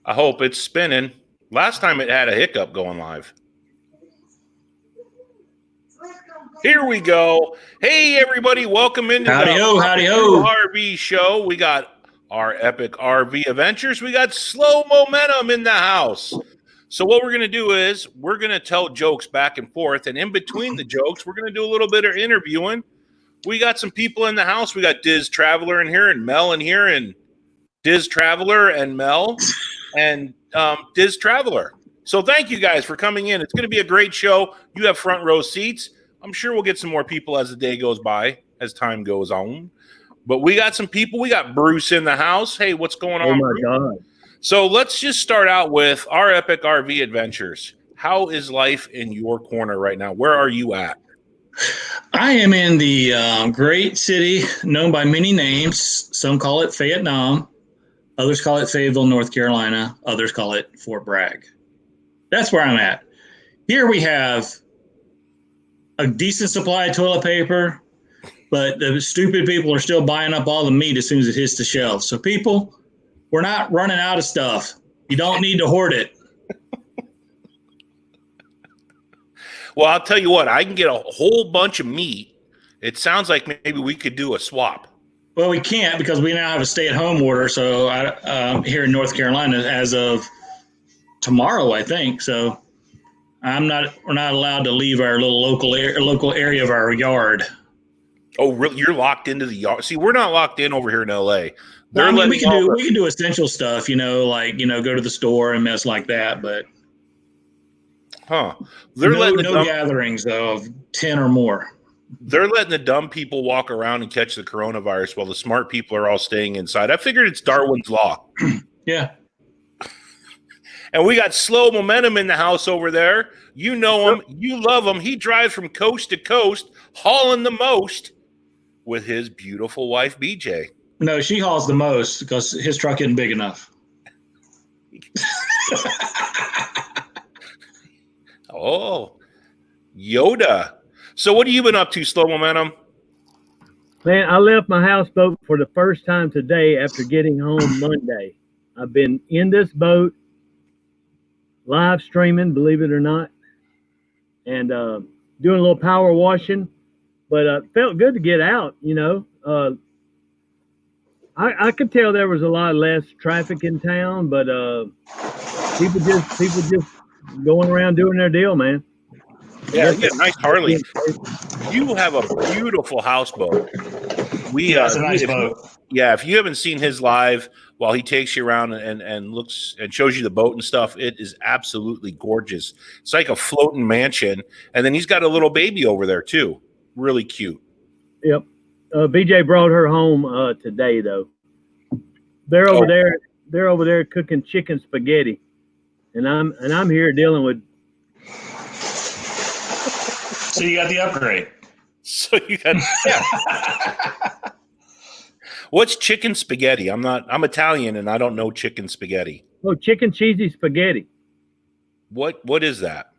I hope it's spinning. Last time it had a hiccup going live. Here we go. Hey, everybody. Welcome into the RV show. We got our epic RV adventures. We got slow momentum in the house. So what we're going to do is we're going to tell jokes back and forth. And in between the jokes, we're going to do a little bit of interviewing. We got some people in the house. We got Diz Traveler in here and Mel in here and Diz Traveler and Mel and Diz Traveler. So thank you guys for coming in. It's going to be a great show. You have front row seats. I'm sure we'll get some more people as the day goes by, as time goes on. But we got some people. We got Bruce in the house. Hey, what's going on, Bruce? Oh, my God. So let's just start out with our epic RV adventures. How is life in your corner right now? Where are you at? I am in the great city known by many names. Some call it Vietnam. Others call it Fayetteville, North Carolina. Others call it Fort Bragg. That's where I'm at. Here we have a decent supply of toilet paper, but the stupid people are still buying up all the meat as soon as it hits the shelf. So people, we're not running out of stuff. You don't need to hoard it. Well, I'll tell you what, I can get a whole bunch of meat. It sounds like maybe we could do a swap. Well, we can't because we now have a stay-at-home order. So here in North Carolina, as of tomorrow, I think. So we're not allowed to leave our little local area of our yard. Oh, really? You're locked into the yard? See, we're not locked in over here in LA. We can do essential stuff, like go to the store and mess like that, but. They're letting no gatherings though of 10 or more. They're letting the dumb people walk around and catch the coronavirus while the smart people are all staying inside. I figured it's Darwin's law. Yeah. And we got slow momentum in the house over there. You know him. You love him. He drives from coast to coast, hauling the most with his beautiful wife, BJ. No, she hauls the most because his truck isn't big enough. Oh, Yoda. So what have you been up to, slow momentum? Man, I left my houseboat for the first time today after getting home Monday. I've been in this boat, live streaming, believe it or not, and doing a little power washing, but felt good to get out, I could tell there was a lot less traffic in town, but people just going around doing their deal, man. Yeah, you got a nice Harley. You have a beautiful houseboat. It's a nice boat. Yeah, if you haven't seen his live while he takes you around and looks and shows you the boat and stuff, it is absolutely gorgeous. It's like a floating mansion. And then he's got a little baby over there too. Really cute. Yep. BJ brought her home today though. They're over there cooking chicken spaghetti. And I'm here dealing with. So you got the upgrade. So you got. Yeah. What's chicken spaghetti? I'm Italian and I don't know chicken spaghetti. Oh, chicken cheesy spaghetti. What is that?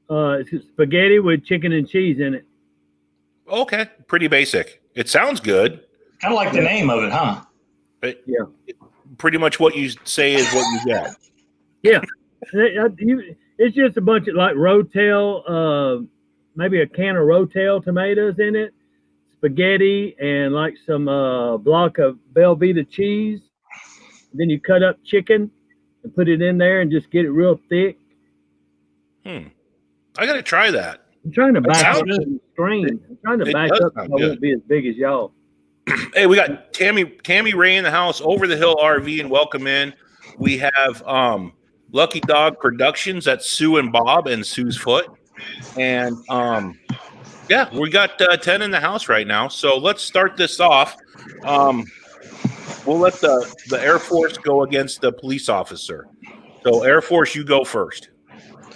It's spaghetti with chicken and cheese in it. Okay, pretty basic. It sounds good. Kind of like the name of it, huh? Yeah. Pretty much what you say is what you get. Yeah. It's just a bunch of like Rotel, maybe a can of Rotel tomatoes in it, spaghetti, and like some block of Velveeta cheese. Then you cut up chicken and put it in there and just get it real thick. I got to try that. I'm trying to back up the screen. I'm trying to back up so I won't be as big as y'all. Hey, we got Tammy Ray in the house, Over the Hill RV, and welcome in. We have Lucky Dog Productions. That's Sue and Bob and Sue's Foot. And we got 10 in the house right now. So let's start this off. We'll let the Air Force go against the police officer. So Air Force, you go first.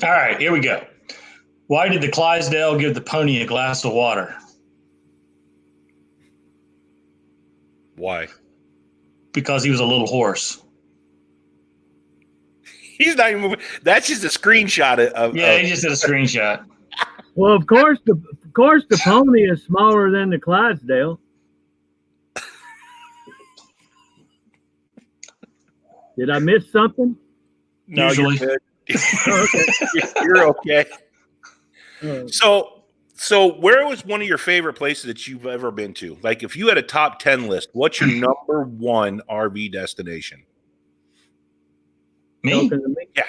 All right, here we go. Why did the Clydesdale give the pony a glass of water? Why? Because he was a little horse. He's not even moving. That's just a screenshot of. Yeah, he just did a screenshot. Well, of course the pony is smaller than the Clydesdale. Did I miss something? No, Usually. you're good. Oh, okay. You're okay. Uh, So where was one of your favorite places that you've ever been to? Like, if you had a top 10 list, what's your number one RV destination? Me? talking to me. Yeah.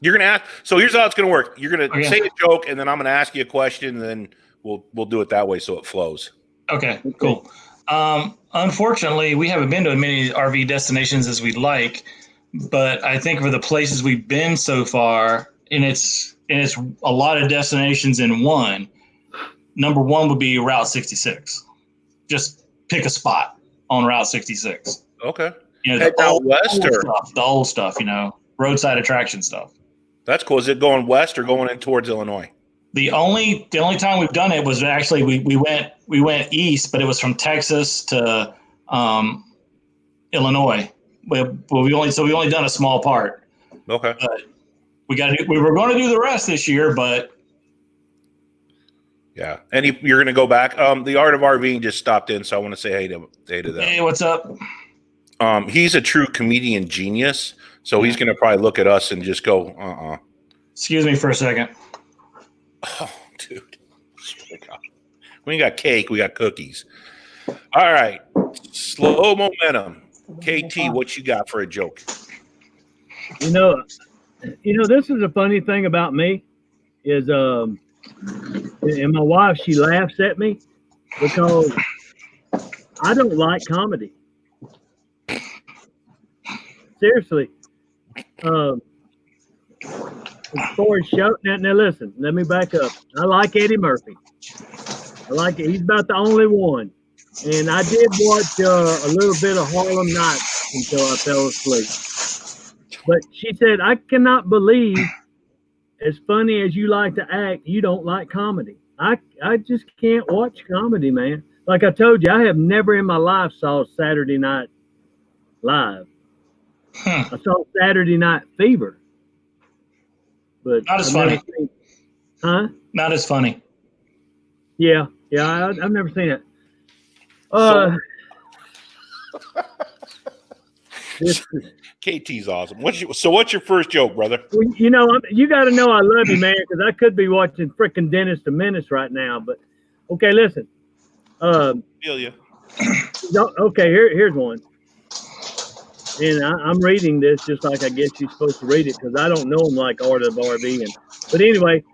You're gonna ask. So here's how it's gonna work. You're gonna Okay. say a joke, and then I'm gonna ask you a question, and then we'll do it that way so it flows. Okay, cool. Unfortunately, we haven't been to as many RV destinations as we'd like, but I think for the places we've been so far, and it's a lot of destinations in one. Number one would be Route 66. Just pick a spot on Route 66. Okay. You know, Head out west, or the old stuff, roadside attraction stuff. that's cool. Is it going west or going in towards Illinois? The only time we've done it was actually we went east, but it was from Texas to Illinois. We only done a small part. Okay. But we were going to do the rest this year, but Yeah. And you're gonna go back. The Art of RVing just stopped in, so I want to say hey to them. hey, what's up? He's a true comedian genius, so he's gonna probably look at us and just go, Excuse me for a second. Oh, dude. We ain't got cake, we got cookies. All right. Slow momentum. KT, what you got for a joke? You know, this is a funny thing about me is and my wife, she laughs at me because I don't like comedy. Seriously. As far as show, now listen, let me back up. I like Eddie Murphy. I like it. He's about the only one. And I did watch a little bit of Harlem Nights until I fell asleep. But she said, I cannot believe, as funny as you like to act, you don't like comedy. I just can't watch comedy, man. Like I told you, I have never in my life saw Saturday Night Live. I saw Saturday Night Fever. But Not as funny. Huh? Not as funny. Yeah, I've never seen it. KT's awesome. What's your first joke, brother? Well, you got to know I love you, man, because I could be watching frickin' Dennis the Menace right now. But okay, listen. Feel you. Okay, here's one. And I'm reading this just like I guess you're supposed to read it because I don't know them like Art of RVing. But anyway,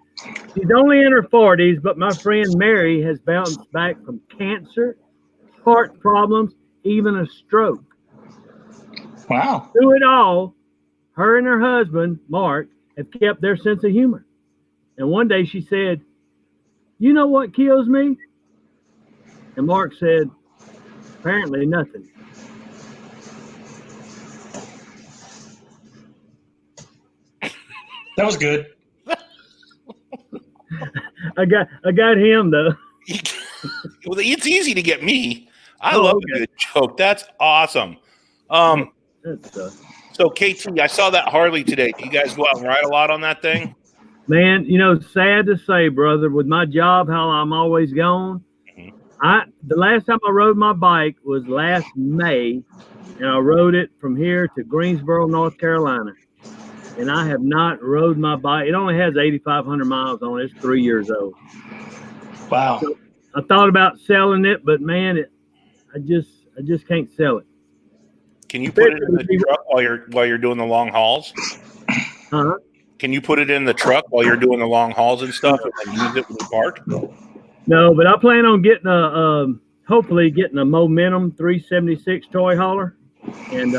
she's only in her 40s, but my friend Mary has bounced back from cancer, heart problems, even a stroke. Wow. Through it all, her and her husband, Mark, have kept their sense of humor. And one day she said, "You know what kills me?" And Mark said, "Apparently nothing." That was good. I got him though. Well, it's easy to get me. I Oh, love okay. a good joke. That's awesome. So KT, I saw that Harley today. Do you guys go out and ride a lot on that thing? Man, sad to say, brother, with my job, how I'm always gone. The last time I rode my bike was last May, and I rode it from here to Greensboro, North Carolina. And I have not rode my bike. It only has 8,500 miles on it. It's 3 years old. Wow. So I thought about selling it, but man, I just can't sell it. Can you put it in the truck while you're doing the long hauls? Huh? Can you put it in the truck while you're doing the long hauls and stuff, and then use it when you park? No, but I plan on getting hopefully getting a Momentum 376 toy hauler, and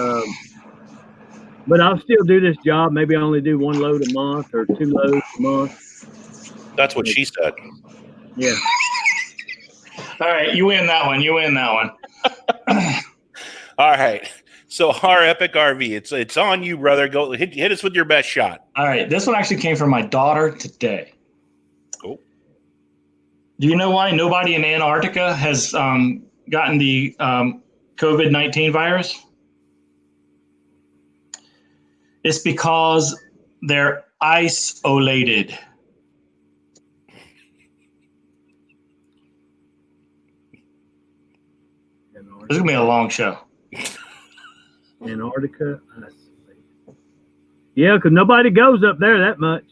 but I'll still do this job. Maybe I only do one load a month or 2 loads a month. That's what she said. Yeah. All right, you win that one. All right. So our epic RV, it's on you, brother. Go hit us with your best shot. All right, this one actually came from my daughter today. Cool. Do you know why nobody in Antarctica has gotten the COVID-19 virus? It's because they're isolated. This is going to be a long show. Antarctica. Yeah, because nobody goes up there that much.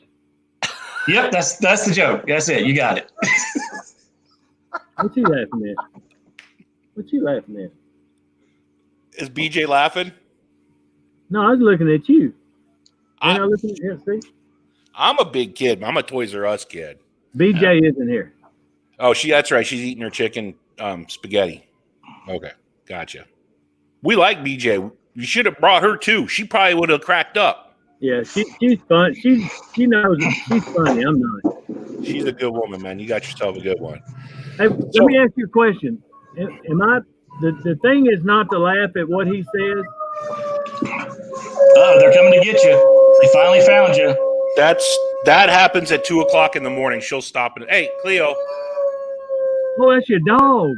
Yep, that's the joke. That's it. You got it. What you laughing at? What you laughing at? Is BJ laughing? No, I was looking at you. Ain't I looking at see? I'm a big kid. I'm a Toys R Us kid. BJ isn't here. Oh, that's right. She's eating her chicken spaghetti. Okay, gotcha. We like BJ. You should have brought her too. She probably would have cracked up. Yeah, she's fun. She knows she's funny. I'm not. She's a good woman, man. You got yourself a good one. Hey, let me ask you a question. Am I the thing is not to laugh at what he says? Oh, they're coming to get you. They finally found you. That happens at 2:00 in the morning. She'll stop and hey, Cleo. Oh, that's your dog.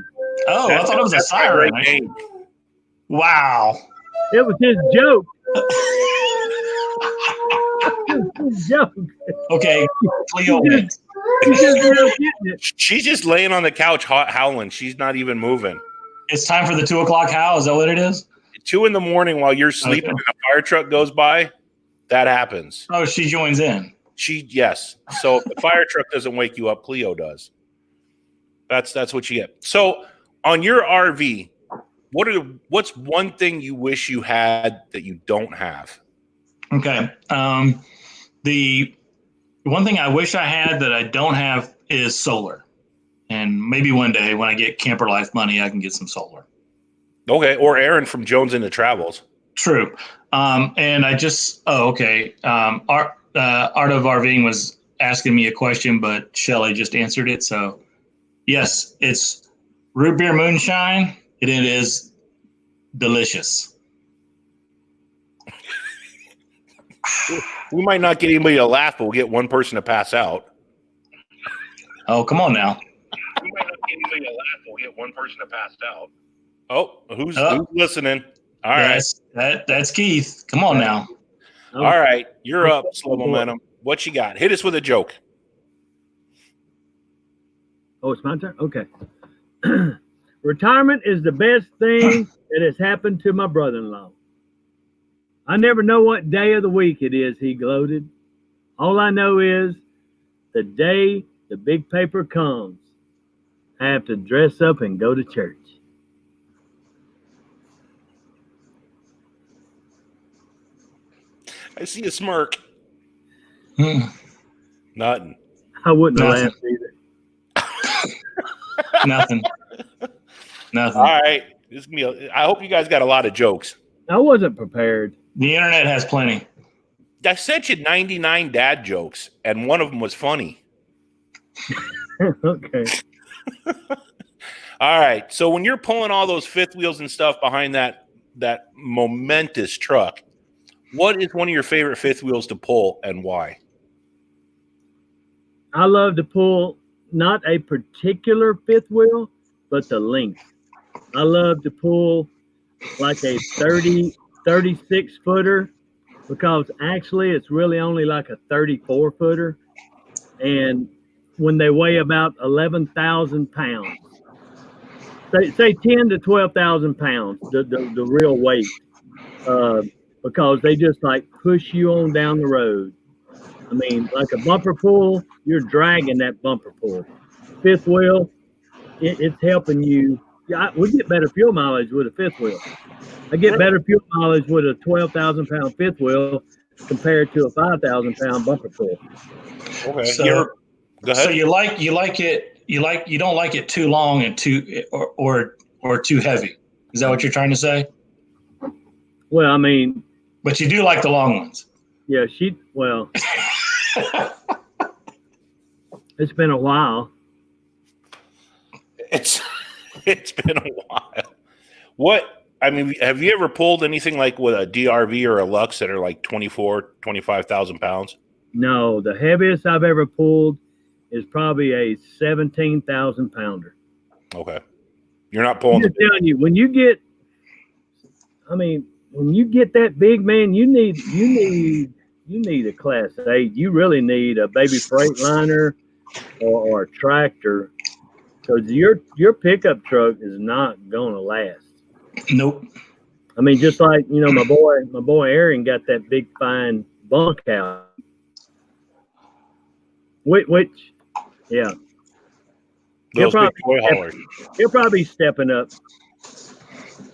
Oh, I thought it was a siren. Wow. It was his joke. His joke. Okay, Cleo wins. She's just laying on the couch howling. She's not even moving. It's time for the 2:00 howl. Is that what it is? 2 in the morning while you're sleeping and a fire truck goes by, that happens. Oh, she joins in. Yes. So if the fire truck doesn't wake you up, Cleo does. That's what you get. So on your RV, what's one thing you wish you had that you don't have? Okay. The one thing I wish I had that I don't have is solar. And maybe one day when I get Camper Life money, I can get some solar. Okay. Or Aaron from Jones Into Travels. True. And I just, Art of RVing was asking me a question, but Shelly just answered it. So yes, it's root beer moonshine. It is delicious. We might not get anybody to laugh, but we'll get one person to pass out. Oh, come on now. We might not get anybody to laugh, but we'll get one person to pass out. Oh, who's listening? All right. That's Keith. Come on now. All right. You're up, Slow Momentum. What you got? Hit us with a joke. Oh, it's my turn? Okay. Retirement is the best thing that has happened to my brother-in-law. I never know what day of the week it is, he gloated. All I know is the day the big paper comes, I have to dress up and go to church. I see a smirk. Nothing. I wouldn't have laughed either. Nothing. All right. I hope you guys got a lot of jokes. I wasn't prepared. The internet has plenty. I sent you 99 dad jokes, and one of them was funny. Okay. All right. So when you're pulling all those fifth wheels and stuff behind that momentous truck, what is one of your favorite fifth wheels to pull and why? I love to pull not a particular fifth wheel, but the length. I love to pull like a 36 footer because actually it's really only like a 34 footer. And when they weigh about 11,000 pounds, say 10 to 12,000 pounds, the real weight, because they just like push you on down the road. I mean, like a bumper pull, you're dragging that bumper pull. Fifth wheel, it's helping you. Yeah, we get better fuel mileage with a fifth wheel. I get better fuel mileage with a 12,000 pound fifth wheel compared to a 5,000 pound bumper pull. Okay. So, go ahead. So you don't like it too long and too or too heavy. Is that what you're trying to say? Well, I mean, but you do like the long ones. Yeah, it's been a while. It's been a while. Have you ever pulled anything like with a DRV or a Lux that are like 25,000 pounds? No, the heaviest I've ever pulled is probably a 17,000 pounder. Okay. You're not pulling. I'm just telling you, when you get that big, man, you need a Class 8. You really need a baby Freightliner or a tractor, because your pickup truck is not gonna last. Nope. I mean, just like my boy Aaron got that big fine bunkhouse. Which yeah. Those big toy haulers. He'll probably be stepping up.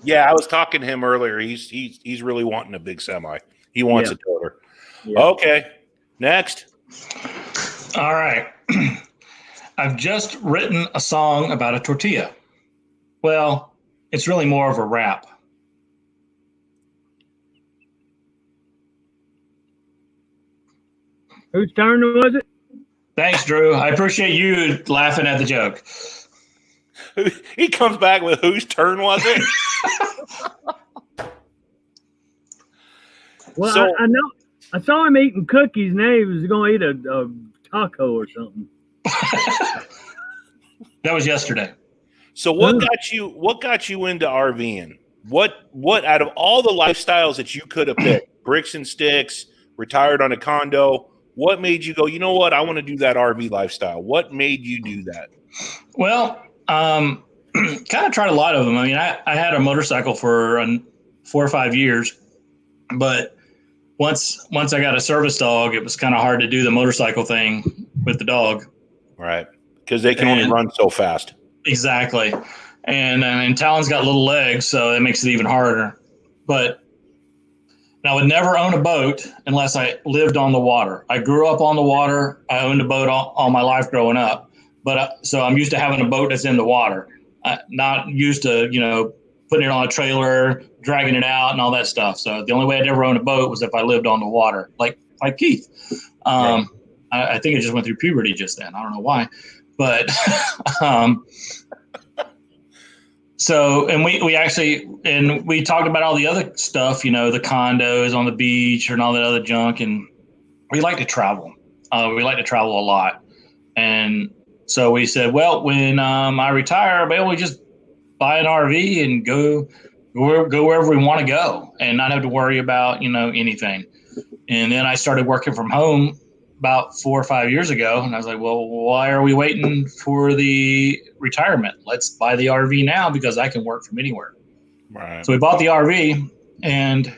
Yeah, I was talking to him earlier. He's really wanting a big semi. He wants a toter. Yeah. Okay, next. All right. I've just written a song about a tortilla. Well, it's really more of a rap. Whose turn was it? Thanks, Drew. I appreciate you laughing at the joke. He comes back with whose turn was it? Well, So- I know. I saw him eating cookies, and then he was going to eat a taco or something. That was yesterday. So what got you into RVing? What out of all the lifestyles that you could have picked, bricks and sticks, retired on a condo, what made you go, you know what, I want to do that RV lifestyle? What made you do that? Well, kind of tried a lot of them. I mean, I had a motorcycle for 4 or 5 years, but once I got a service dog, it was kind of hard to do the motorcycle thing with the dog. Right. Because they can only run so fast. Exactly. And Talon's got little legs, so it makes it even harder. But I would never own a boat unless I lived on the water. I grew up on the water. I owned a boat all my life growing up. But so I'm used to having a boat that's in the water, not used to, putting it on a trailer, dragging it out and all that stuff. So the only way I'd ever own a boat was if I lived on the water, like Keith. Right. I think I just went through puberty just then. I don't know why. But so, and we talked about all the other stuff, the condos on the beach and all that other junk. And we like to travel. We like to travel a lot. And so we said, well, when I retire, we just buy an RV and go wherever we want to go and not have to worry about, anything. And then I started working from home about 4 or 5 years ago. And I was like, well, why are we waiting for the retirement? Let's buy the RV now because I can work from anywhere. Right. So we bought the RV, and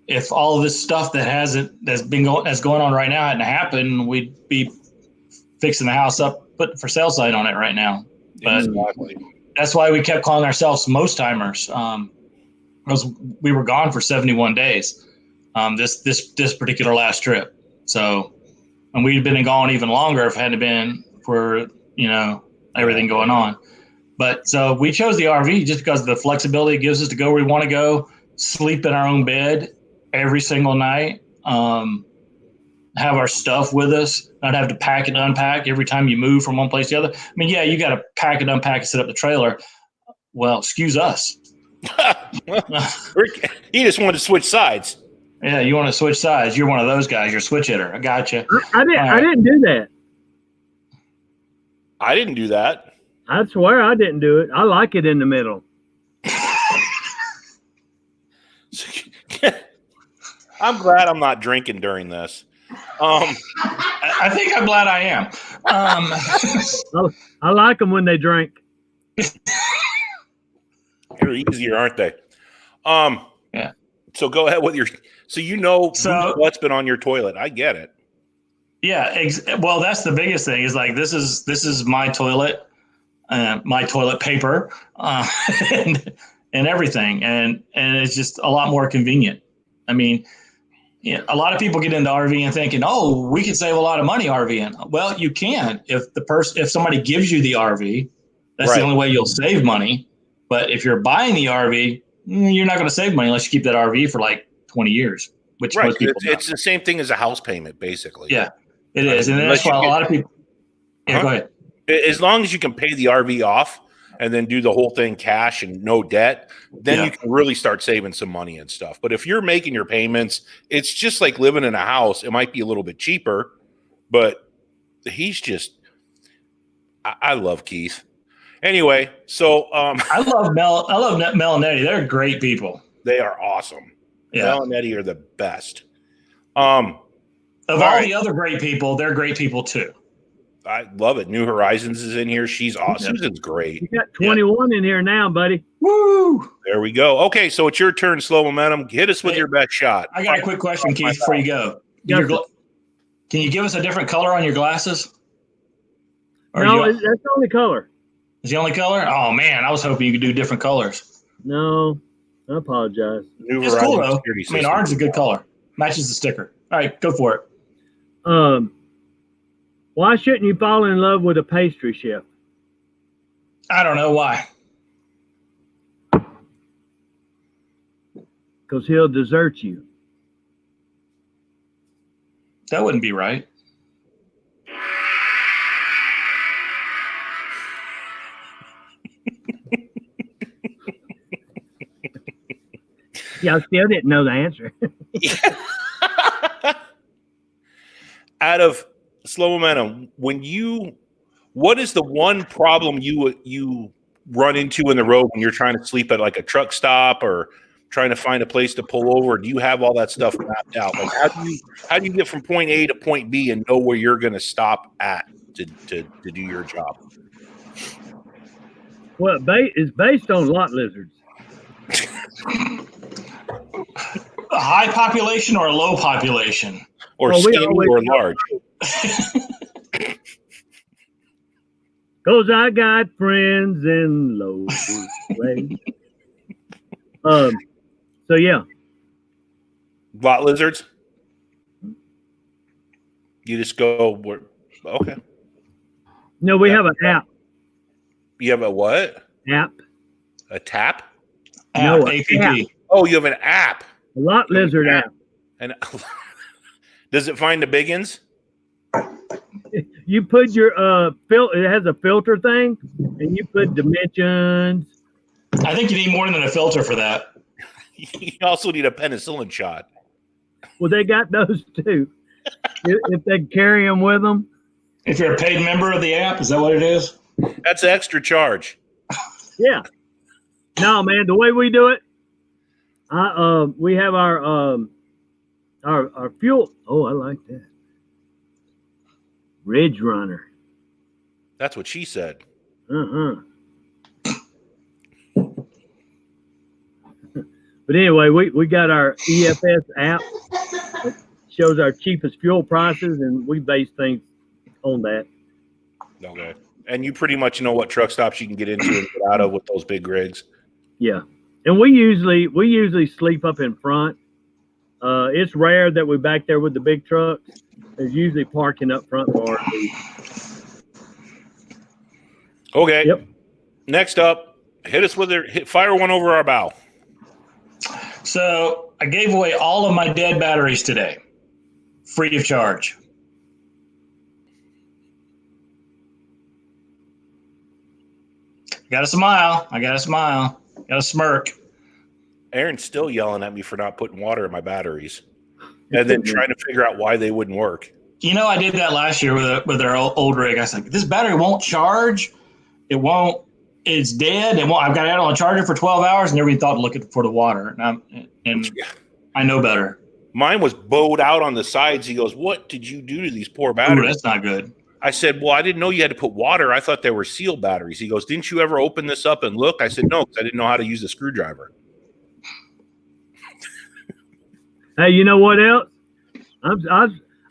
if all of this stuff that's going on right now hadn't happened, we'd be fixing the house up, putting for sale sign on it right now. But exactly. That's why we kept calling ourselves most timers. Because we were gone for 71 days. This particular last trip. So, and we'd been gone even longer if it hadn't been for, everything going on. But so we chose the RV just because of the flexibility it gives us to go where we want to go, sleep in our own bed every single night, have our stuff with us, not have to pack and unpack every time you move from one place to the other. I mean, yeah, you got to pack and unpack and set up the trailer. Well, excuse us. He just wanted to switch sides. Yeah, you want to switch sides. You're one of those guys. You're a switch hitter. I got you. I didn't do that. I didn't do that. I swear I didn't do it. I like it in the middle. I'm glad I'm not drinking during this. I think I'm glad I am. I like them when they drink. They're easier, aren't they? Yeah. So go ahead with your. So what's been on your toilet? I get it. Yeah. Well, that's the biggest thing. Is like this is my toilet, my toilet paper, and everything, and it's just a lot more convenient. I mean, a lot of people get into RVing thinking, oh, we could save a lot of money RVing. Well, you can if somebody gives you the RV, that's Right. the only way you'll save money. But if you're buying the RV, you're not going to save money unless you keep that RV for like 20 years, which Right. most people It's the same thing as a house payment, basically. Yeah, it is. And that's why a lot of people. Yeah, Go ahead. As long as you can pay the RV off and then do the whole thing cash and no debt, then you can really start saving some money and stuff. But if you're making your payments, it's just like living in a house. It might be a little bit cheaper, but he's just I love Keith. Anyway, so I love Mel and Eddie. They're great people. they are awesome. Yeah. Mel and Eddie are the best. Of all the other great people, they're great people too. I love it. New Horizons is in here. She's awesome. Susan's great. You got 21 in here now, buddy. Woo! There we go. Okay, so it's your turn, Slow Momentum. Hit us with your best shot. I got a quick question, Keith, before you go. Can you give us a different color on your glasses? No, that's the only color. Is the only color? Oh, man, I was hoping you could do different colors. No, I apologize. It's cool, though. I mean, orange is a good color. Matches the sticker. All right, go for it. Why shouldn't you fall in love with a pastry chef? I don't know why. Because he'll desert you. That wouldn't be right. Yeah, I still didn't know the answer. Out of Slow Momentum, what is the one problem you run into in the road when you're trying to sleep at like a truck stop or trying to find a place to pull over? Do you have all that stuff mapped out? Like how do you get from point A to point B and know where you're going to stop at to do your job? Well, it's based on lot lizards. A high population or a low population? Or skinny or large? Because I got friends in low place. So, yeah. Lot lizards? You just go where? Okay. No, we have an app. You have a what? App. A tap? No, APP. app. Oh, you have an app. A lot lizard app. And does it find the biggins? You put your it has a filter thing, and you put dimensions. I think you need more than a filter for that. You also need a penicillin shot. Well, they got those too. If they carry them with them. If you're a paid member of the app, is that what it is? That's an extra charge. Yeah. No, man. The way we do it, we have our fuel. Oh, I like that. Ridge Runner. That's what she said. But anyway, we got our EFS app that shows our cheapest fuel prices, and we base things on that. Okay. And you pretty much know what truck stops you can get into and get out of with those big rigs. Yeah. And we usually sleep up in front. It's rare that we're back there with the big trucks. There's usually parking up front for us. Okay. Yep. Next up, hit us with fire one over our bow. So I gave away all of my dead batteries today, free of charge. Got a smile. I got a smile. Got a smirk. Aaron's still yelling at me for not putting water in my batteries and then trying to figure out why they wouldn't work. You know, I did that last year with our old rig. I was like, this battery won't charge. It won't. It's dead. It won't. I've got it on a charger for 12 hours and everybody thought to look for the water. And I know better. Mine was bowed out on the sides. He goes, "What did you do to these poor batteries?" Ooh, that's not good. I said, "Well, I didn't know you had to put water. I thought they were sealed batteries." He goes, "Didn't you ever open this up and look?" I said, "No, because I didn't know how to use a screwdriver." Hey, you know what else?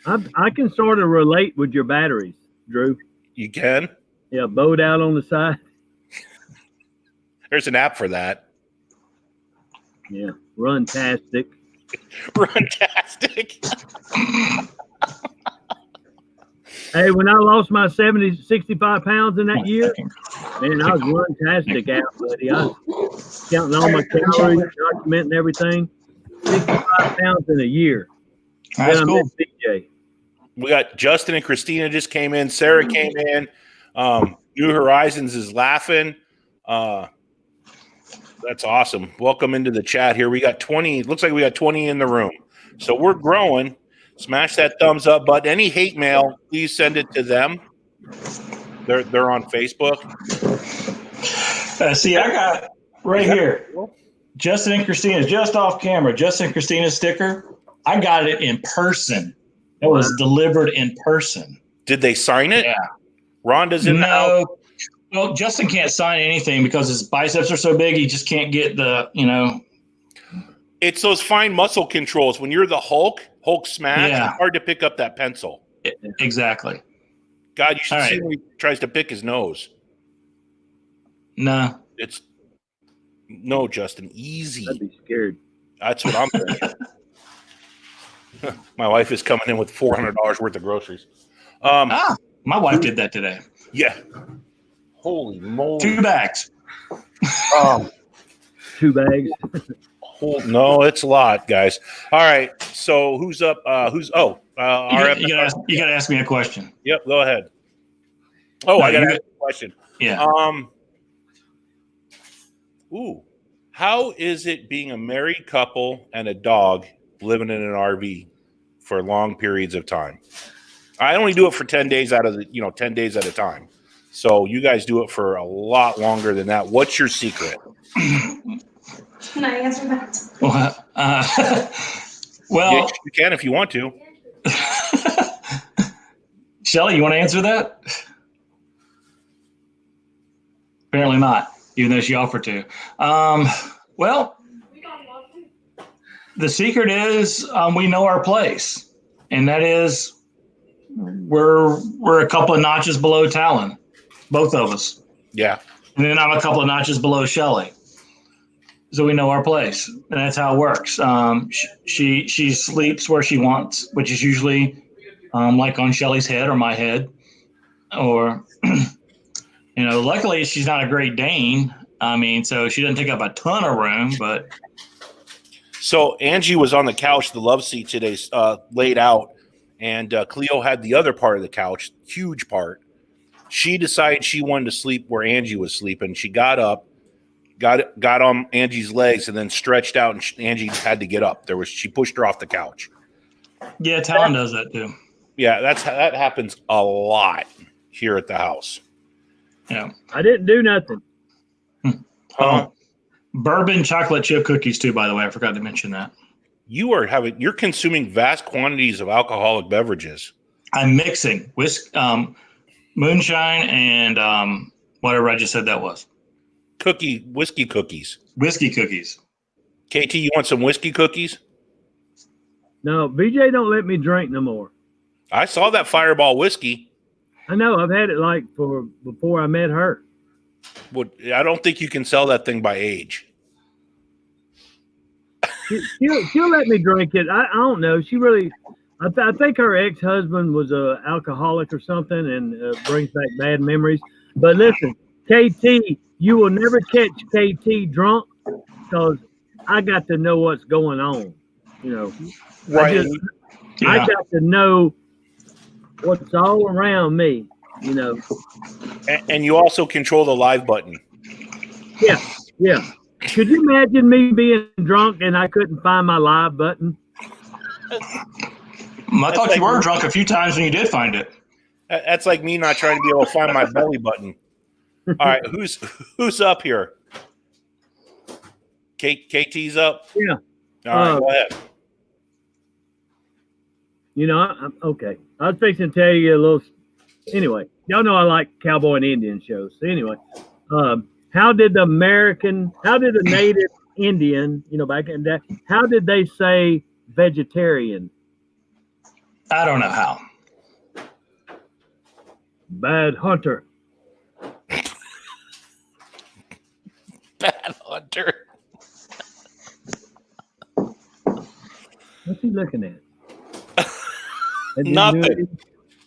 I can sort of relate with your batteries, Drew. You can? Yeah, bowed out on the side. There's an app for that. Yeah, Runtastic. Runtastic. Hey, when I lost my 65 pounds in that year, man, I was Runtastic out, buddy. I was counting all my calories, documenting everything. 65 pounds in a year. That's cool. DJ. We got Justin and Christina just came in. Sarah came in. New Horizons is laughing. That's awesome. Welcome into the chat here. We got 20. Looks like we got 20 in the room. So we're growing. Smash that thumbs up button. Any hate mail, please send it to them. They're on Facebook. See, I got right here. Justin and Christina, just off camera. Justin and Christina's sticker. I got it in person. It was delivered in person. Did they sign it? Yeah. Rhonda's in the house. No. Well, Justin can't sign anything because his biceps are so big. He just can't get the, It's those fine muscle controls. When you're the Hulk smash, Yeah. it's hard to pick up that pencil. Exactly. God, you should All see right. when he tries to pick his nose. No. No, Justin, easy. I'd be scared. That's what I'm thinking. My wife is coming in with $400 worth of groceries. My wife did that today. Yeah. Holy moly. 2 bags. 2 bags. No, it's a lot, guys. All right. So who's up? You gotta ask me a question. Yep, go ahead. Oh, I gotta ask you a question. Yeah. How is it being a married couple and a dog living in an RV for long periods of time? I only do it for 10 days 10 days at a time. So you guys do it for a lot longer than that. What's your secret? Can I answer that? Well, Yeah, you can if you want to. Shelly, you want to answer that? Apparently not, even though she offered to. Well, the secret is we know our place, and that is we're a couple of notches below Talon, both of us. Yeah. And then I'm a couple of notches below Shelly. So we know our place, and that's how it works. She sleeps where she wants, which is usually like on Shelly's head or my head, or luckily she's not a Great Dane. I mean, so she doesn't take up a ton of room, but. So Angie was on the couch, the love seat today, laid out, and Cleo had the other part of the couch, huge part. She decided she wanted to sleep where Angie was sleeping. She got up, got on Angie's legs, and then stretched out, and Angie had to get up. She pushed her off the couch. Yeah, Talon does that too. Yeah, that happens a lot here at the house. Yeah, I didn't do nothing. Bourbon chocolate chip cookies too, by the way. I forgot to mention that. You're consuming vast quantities of alcoholic beverages. I'm mixing moonshine and whatever I just said that was. Whiskey cookies. Whiskey cookies. KT, you want some whiskey cookies? No, BJ don't let me drink no more. I saw that Fireball whiskey. I know. I've had it before I met her. I don't think you can sell that thing by age. She'll let me drink it. I don't know. She really. I think her ex-husband was a alcoholic or something, and brings back bad memories. But listen, KT, you will never catch KT drunk because I got to know what's going on. Right. I got to know what's all around me. And you also control the live button. Yeah. Could you imagine me being drunk and I couldn't find my live button? I thought you were drunk a few times when you did find it. That's like me not trying to be able to find my belly button. All right, who's up here? KT's up? Yeah. All right, go ahead. I'm okay. I was fixing to tell you a little. Anyway, y'all know I like cowboy and Indian shows. So anyway, how did the native Indian, back in that, how did they say vegetarian? I don't know how. Bad hunter. Bad hunter. What's he looking at? Nothing.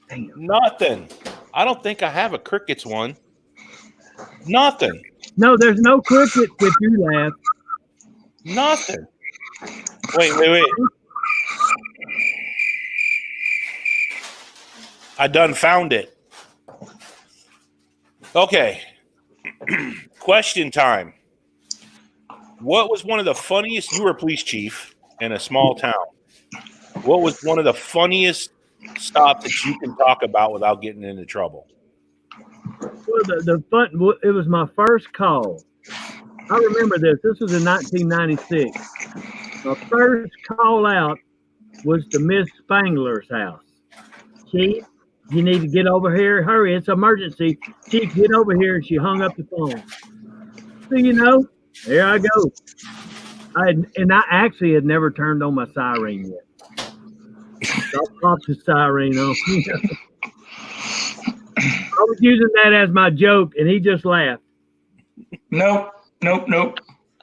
Damn. Nothing. I don't think I have a crickets one. Nothing. No, there's no crickets if you laugh. Nothing. Wait. I done found it. Okay. Question time. What was one of the funniest? You were a police chief in a small town. What was one of the funniest stops that you can talk about without getting into trouble? Well, it was my first call. I remember this. This was in 1996. My first call out was to Miss Spangler's house. Chief, You need to get over here. Hurry, it's emergency. Chief, get over here. And she hung up the phone. So, you know, there I go. I actually had never turned on my siren yet. So I popped the siren on. I was using that as my joke, and he just laughed. Nope.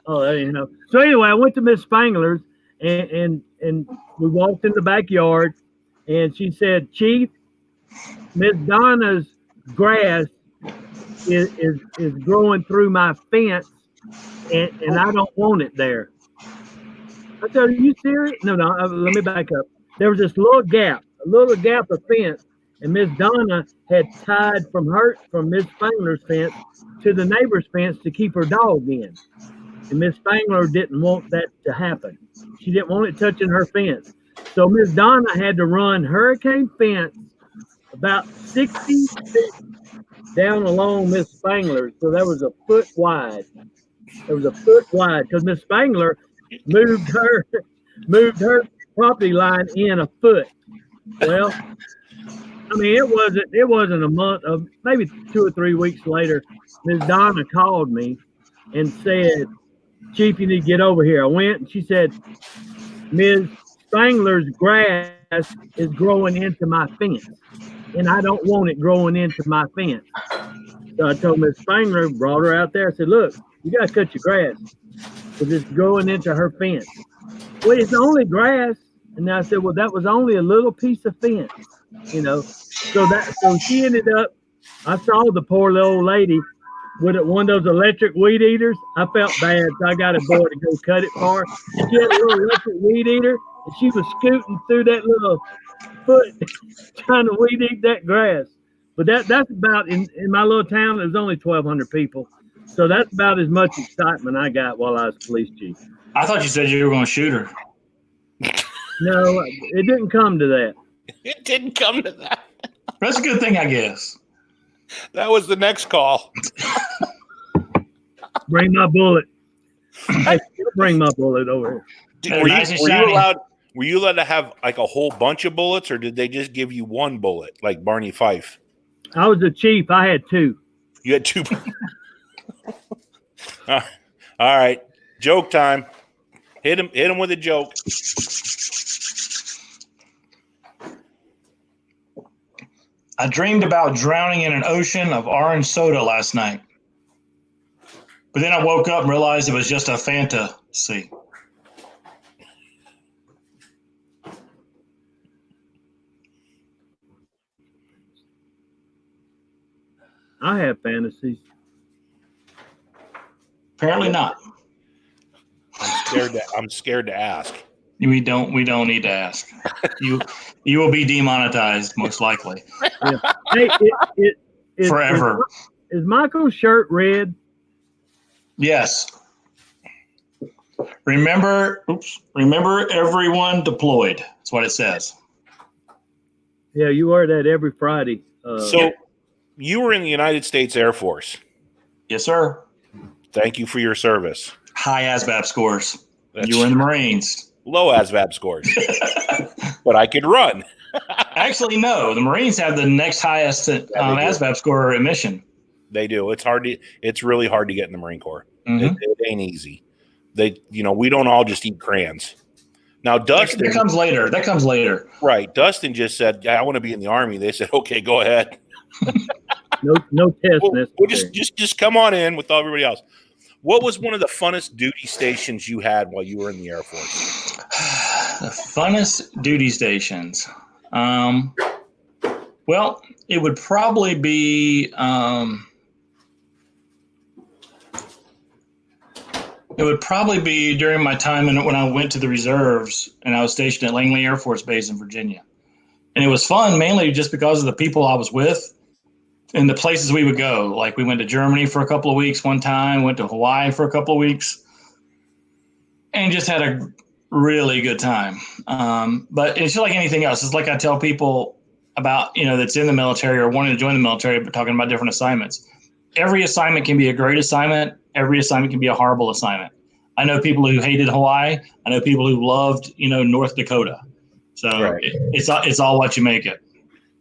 Oh, you know. So anyway, I went to Miss Spangler's, and we walked in the backyard, and she said, "Chief, Miss Donna's grass is growing through my fence, and I don't want it there." I said, "Are you serious?" No, let me back up. There was this little gap of fence, and Miss Donna had tied from Miss Spangler's fence to the neighbor's fence to keep her dog in. And Miss Spangler didn't want that to happen. She didn't want it touching her fence. So Miss Donna had to run hurricane fence about 60 feet down along Miss Spangler's. So that was a foot wide. Because Miss Spangler moved her property line in a foot. Well, I mean, it wasn't a month of maybe 2 or 3 weeks later, Miss Donna called me and said, "Chief, you need to get over here." I went and she said, "Ms. Spangler's grass is growing into my fence, and I don't want it growing into my fence." So I told Ms. Spangler, brought her out there. I said, "Look, you got to cut your grass because it's growing into her fence." "Well, it's only grass." And I said, "Well, that was only a little piece of fence, you know." So she ended up, I saw the poor little old lady with one of those electric weed eaters. I felt bad, so I got a boy to go cut it for her. She had a little electric weed eater, and she was scooting through that little foot trying to weed eat that grass. But that's about, in my little town, there's only 1,200 people. So that's about as much excitement I got while I was police chief. I thought you said you were going to shoot her. No, it didn't come to that. It didn't come to that. That's a good thing, I guess. That was the next call. Bring my bullet. Hey, bring my bullet over here. Were you allowed to have like a whole bunch of bullets, or did they just give you one bullet, like Barney Fife? I was the chief. I had 2. You had 2. All right, joke time. Hit him with a joke. I dreamed about drowning in an ocean of orange soda last night. But then I woke up and realized it was just a fantasy. I have fantasies. Apparently not. I'm scared to ask. We don't need to ask. You will be demonetized most likely. Yeah. Hey, forever. Is Michael's shirt red? Yes. Remember everyone deployed. That's what it says. Yeah, you wear that every Friday. So you were in the United States Air Force. Yes, sir. Thank you for your service. High ASVAB scores. You were in the Marines. Low ASVAB scores. But I could run. Actually, no. The Marines have the next highest ASVAB score admission. They do. It's really hard to get in the Marine Corps. Mm-hmm. It ain't easy. We don't all just eat crayons. Now, Dustin. That comes later. Right. Dustin just said, "I want to be in the Army." They said, "Okay, go ahead." No test. We'll just come on in with everybody else. What was one of the funnest duty stations you had while you were in the Air Force? The funnest duty stations. Well, it would probably be during my time when I went to the reserves and I was stationed at Langley Air Force Base in Virginia. And it was fun mainly just because of the people I was with and the places we would go. Like we went to Germany for a couple of weeks one time, went to Hawaii for a couple of weeks, and just had a really good time. But it's just like anything else. It's like I tell people about, that's in the military or wanting to join the military, but talking about different assignments. Every assignment can be a great assignment. Every assignment can be a horrible assignment. I know people who hated Hawaii. I know people who loved, North Dakota. So right. It's all what you make it.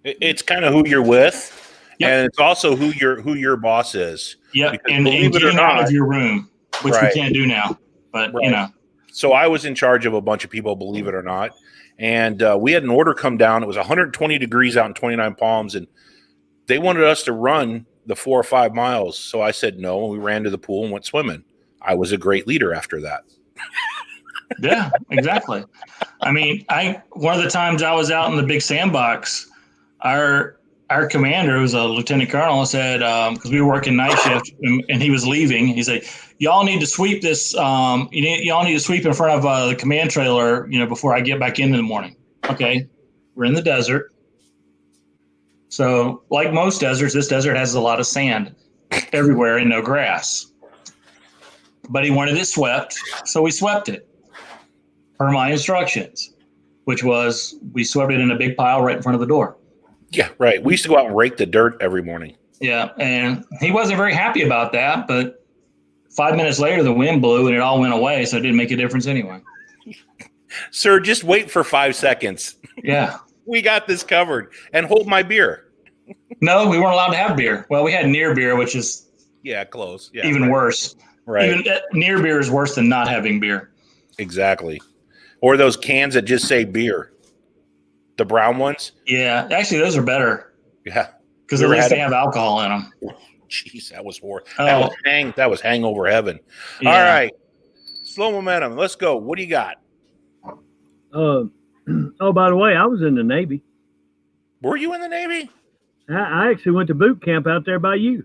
It's kind of who you're with, Yep. and it's also who your boss is. Yep, Because and believe it or getting out not, of your room, which Right. we can't do now. But Right. So I was in charge of a bunch of people, believe it or not, and we had an order come down. It was 120 degrees out in 29 Palms, and they wanted us to run the 4 or 5 miles. So I said no, and we ran to the pool and went swimming. I was a great leader after that. Yeah, exactly. I mean, one of the times I was out in the big sandbox, our commander, who's a lieutenant colonel, said, because we were working night shift and he was leaving, he said, y'all need to sweep this, y'all need to sweep in front of the command trailer, before I get back in the morning. Okay, we're in the desert. So like most deserts, this desert has a lot of sand everywhere and no grass. But he wanted it swept, so we swept it per my instructions, which was we swept it in a big pile right in front of the door. Yeah, right. We used to go out and rake the dirt every morning. Yeah, and he wasn't very happy about that, but 5 minutes later, the wind blew and it all went away, so it didn't make a difference anyway. Sir, just wait for 5 seconds. Yeah. We got this covered. And hold my beer. No, we weren't allowed to have beer. Well, we had near beer, which is close. Yeah, even worse. Right. Even near beer is worse than not having beer. Exactly. Or those cans that just say beer. The brown ones. Yeah, actually, those are better. Yeah. Because at least they have alcohol in them. Jeez, that was horrible. Oh. That was hangover heaven. Yeah. All right. Slow momentum. Let's go. What do you got? Oh, by the way, I was in the Navy. Were you in the Navy? I actually went to boot camp out there by you.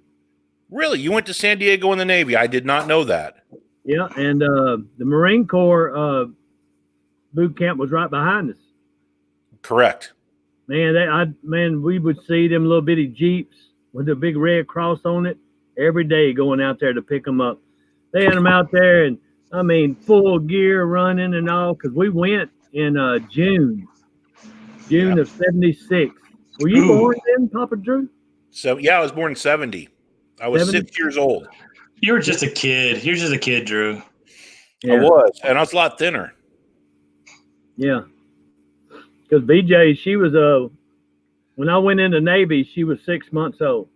Really? You went to San Diego in the Navy? I did not know that. Yeah, and the Marine Corps boot camp was right behind us. Correct. Man, we would see them little bitty Jeeps with a big red cross on it every day going out there to pick them up. They had them out there, and I mean, full gear running and all, because we went in June of '76. Were you born then, Papa Drew? So yeah, I was born in 70. I was 70? 6 years old. You were just a kid. You're just a kid, Drew. Yeah. I was, and I was a lot thinner. Yeah. Because BJ, she was when I went in the Navy, she was 6 months old.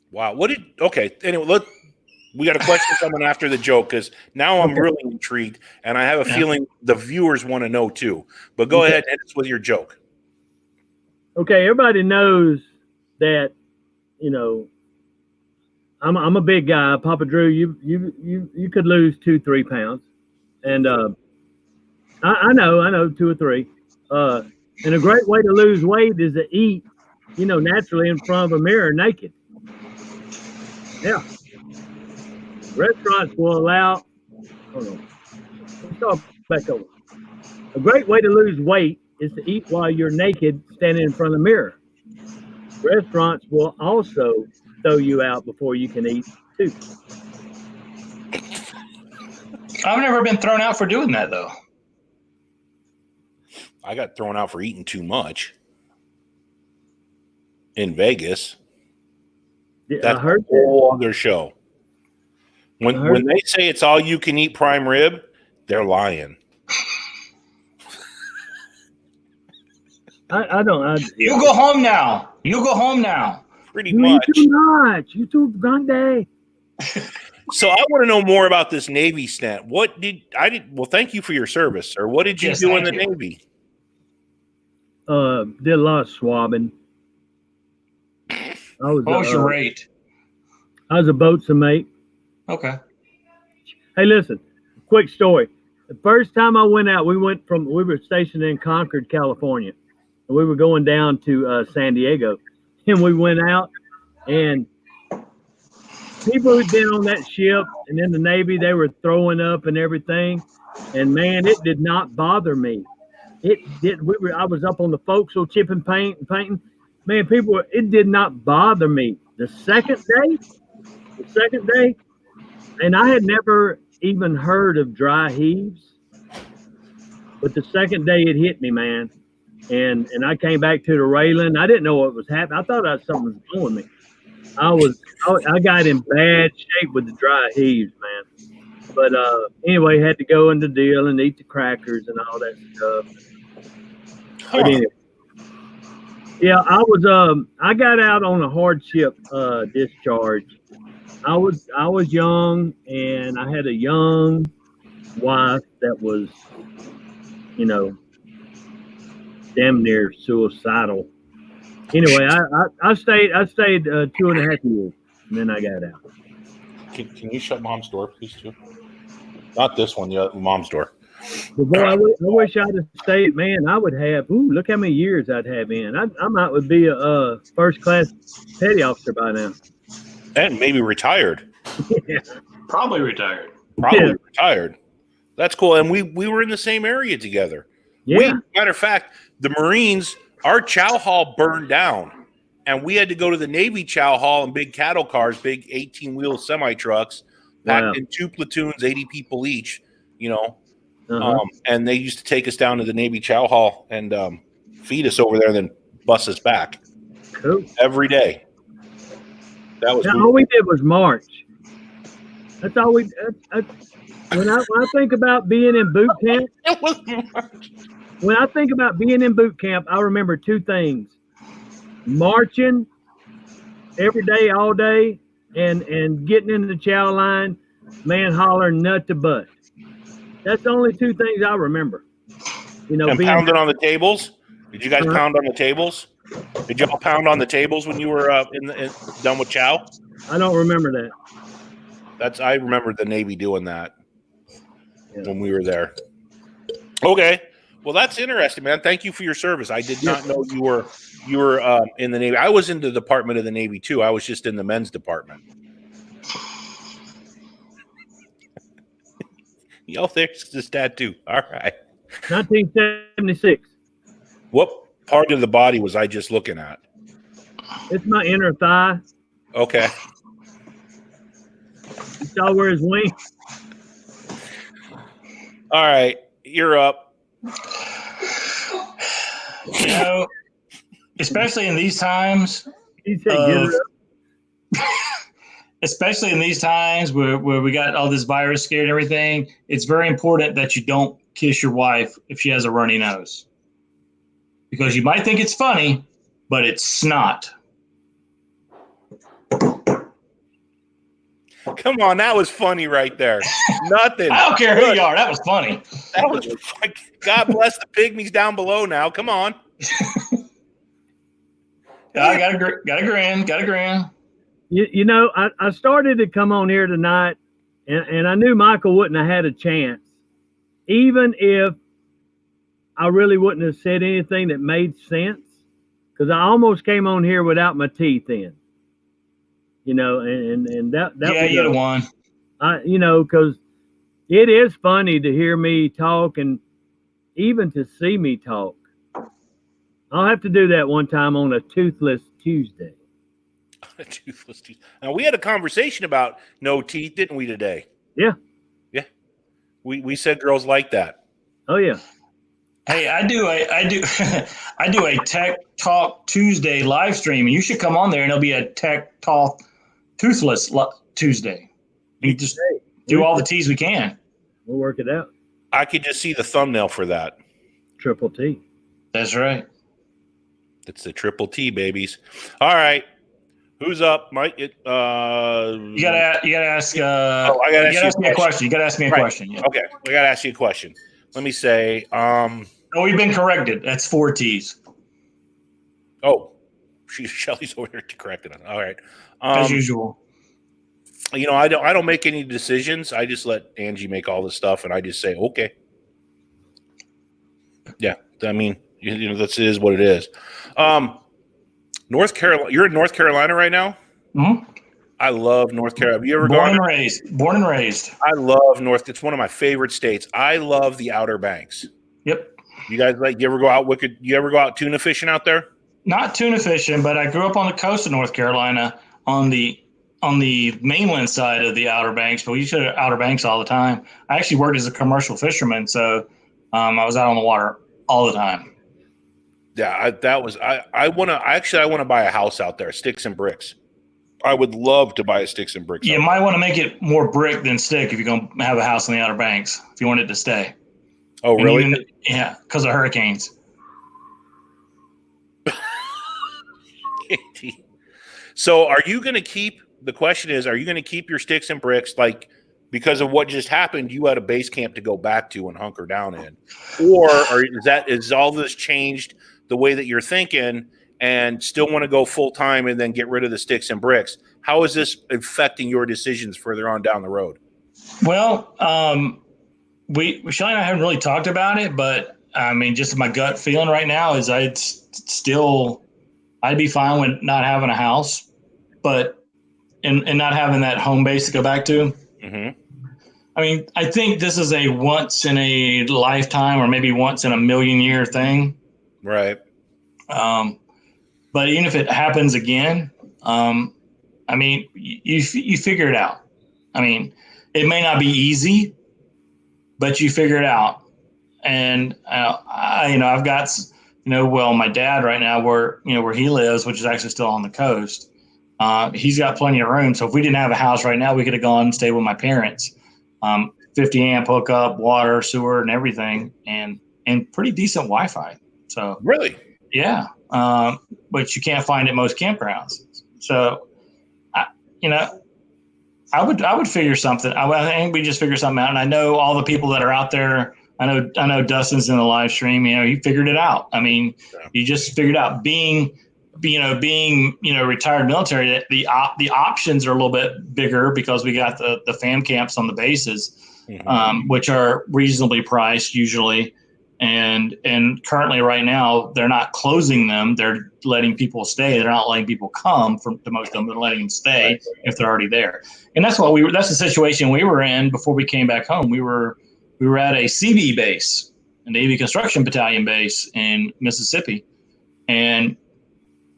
Wow. Anyway, we got a question coming after the joke because now I'm really intrigued, and I have a feeling the viewers want to know too. But go ahead and hit us with your joke. Okay, everybody knows that, I'm a big guy. Papa Drew, you could lose 2-3 pounds, and I know 2 or 3. And a great way to lose weight is to eat, naturally in front of a mirror naked. Yeah. Restaurants will allow. Hold on. Let's start back over. A great way to lose weight is to eat while you're naked, standing in front of the mirror. Restaurants will also throw you out before you can eat too. I've never been thrown out for doing that, though. I got thrown out for eating too much in Vegas. Yeah, That's I heard a whole other show. When they say it's all you can eat prime rib, they're lying. I don't. You go home now. You go home now. Pretty You much. eat too much. You too grande. So I want to know more about this Navy stint. Well, thank you for your service, sir. What did you do in the Navy? Did a lot of swabbing. What was your rate? I was a boatswain mate. Okay. Hey, listen, quick story. The first time I went out, we were stationed in Concord, California, and we were going down to San Diego, and we went out, and people who'd been on that ship and in the Navy, they were throwing up and everything, and man, it did not bother me. It did. I was up on the forecastle chipping paint and painting. Man, it did not bother me. The second day, and I had never even heard of dry heaves, but the second day it hit me, man. And I came back to the railing. I didn't know what was happening. I thought something was wrong with me. I got in bad shape with the dry heaves, man. But anyway, had to go in the deal and eat the crackers and all that stuff. Huh. But anyway, Yeah, I got out on a hardship discharge. I was young and I had a young wife that was, you know, damn near suicidal. Anyway, I stayed 2.5 years and then I got out. Can you shut mom's door, please, too? Not this one, the other, mom's door. But boy, I wish I'd have stayed. Man, I would have. Ooh, look how many years I'd have in. I might would be a first class petty officer by now. And maybe retired. Yeah. Probably retired. Probably retired. That's cool. And we were in the same area together. Yeah. Matter of fact, the Marines, our chow hall burned down. And we had to go to the Navy chow hall in big cattle cars, big 18-wheel semi-trucks, packed in 2 platoons, 80 people each, you know. And they used to take us down to the Navy chow hall and feed us over there and then bus us back. Cool. Every day. That was all we did was march. That's all we. When I think about being in boot camp, when I think about being in boot camp, I remember 2 things: marching every day, all day, and getting in the chow line, man, hollering nut to butt. That's the only 2 things I remember. You know, and pounding on the tables. Did you guys pound on the tables? Did y'all pound on the tables when you were done with chow? I don't remember that. I remember the Navy doing that when we were there. Okay, well that's interesting, man. Thank you for your service. I did not know you were in the Navy. I was in the Department of the Navy too. I was just in the men's department. Yo, there's this tattoo. All right. 1976. What part of the body was I just looking at? It's my inner thigh. Okay. You saw where his wing. All right, you're up. You know, especially in these times. He said, "Get her up." Especially in these times where we got all this virus scared and everything, it's very important that you don't kiss your wife if she has a runny nose. Because you might think it's funny, but it's snot. Come on, that was funny right there. Nothing. I don't care who you are. That was funny. That was God bless the pygmies down below now. Come on. I got a grin. You know, I started to come on here tonight, and I knew Michael wouldn't have had a chance, even if I really wouldn't have said anything that made sense, because I almost came on here without my teeth in. You know, and that yeah, was you'd have won. You know, because it is funny to hear me talk and even to see me talk. I'll have to do that one time on a Toothless Tuesday. Toothless teeth. Now we had a conversation about no teeth, didn't we today? Yeah. Yeah. We said girls like that. Oh yeah. Hey, I do a Tech Talk Tuesday live stream, and you should come on there, and it'll be a Tech Talk Toothless Tuesday. You just do all the T's we can. We'll work it out. I could just see the thumbnail for that. Triple T. That's right. It's the triple T, babies. All right. Who's up, Mike? You gotta ask. I gotta ask me a question. You gotta ask me a question. Yeah. Okay, I gotta ask you a question. Let me say. Oh, we've been corrected. That's 4 T's. Oh, Shelly's over here to correct it. All right. As usual. You know, I don't make any decisions. I just let Angie make all this stuff, and I just say okay. Yeah, I mean, you know, this is what it is. North Carolina. You're in North Carolina right now? Mm-hmm. I love North Carolina. Have you ever Born gone? Born and raised. I love North. It's one of my favorite states. I love the Outer Banks. Yep. You guys you ever go out you ever go out tuna fishing out there? Not tuna fishing, but I grew up on the coast of North Carolina on the mainland side of the Outer Banks, but we used to go to Outer Banks all the time. I actually worked as a commercial fisherman, so I was out on the water all the time. Yeah, I want to buy a house out there, sticks and bricks. I would love to buy a sticks and bricks. You might want to make it more brick than stick if you're going to have a house on the Outer Banks, if you want it to stay. Oh, really? Yeah, because of hurricanes. So are you going to keep, the question is, are you going to keep your sticks and bricks, like, because of what just happened, you had a base camp to go back to and hunker down in? Or is all this changed the way that you're thinking and still want to go full time and then get rid of the sticks and bricks? How is this affecting your decisions further on down the road? Well, Shelly and I haven't really talked about it, but I mean, just my gut feeling right now is I'd be fine with not having a house, but and not having that home base to go back to. Mm-hmm. I mean, I think this is a once in a lifetime or maybe once in a million year thing. Right. But even if it happens again, I mean, you figure it out. I mean, it may not be easy, but you figure it out. And I've got, well, my dad right now, where he lives, which is actually still on the coast, he's got plenty of room. So if we didn't have a house right now, we could have gone and stayed with my parents. 50 amp hookup, water, sewer, and everything, and pretty decent Wi-Fi. So really, yeah, but you can't find it at most campgrounds. So I would figure something. I think we just figure something out. And I know all the people that are out there. I know Dustin's in the live stream. He figured it out. I mean, you just figured out being retired military, that the options are a little bit bigger because we got the fam camps on the bases, mm-hmm. Which are reasonably priced usually. And currently right now they're not closing them. They're letting people stay. They're not letting people come to most of them. They're letting them stay if they're already there. And that's the situation we were in before we came back home. We were at a CB base, a Navy Construction Battalion base in Mississippi. And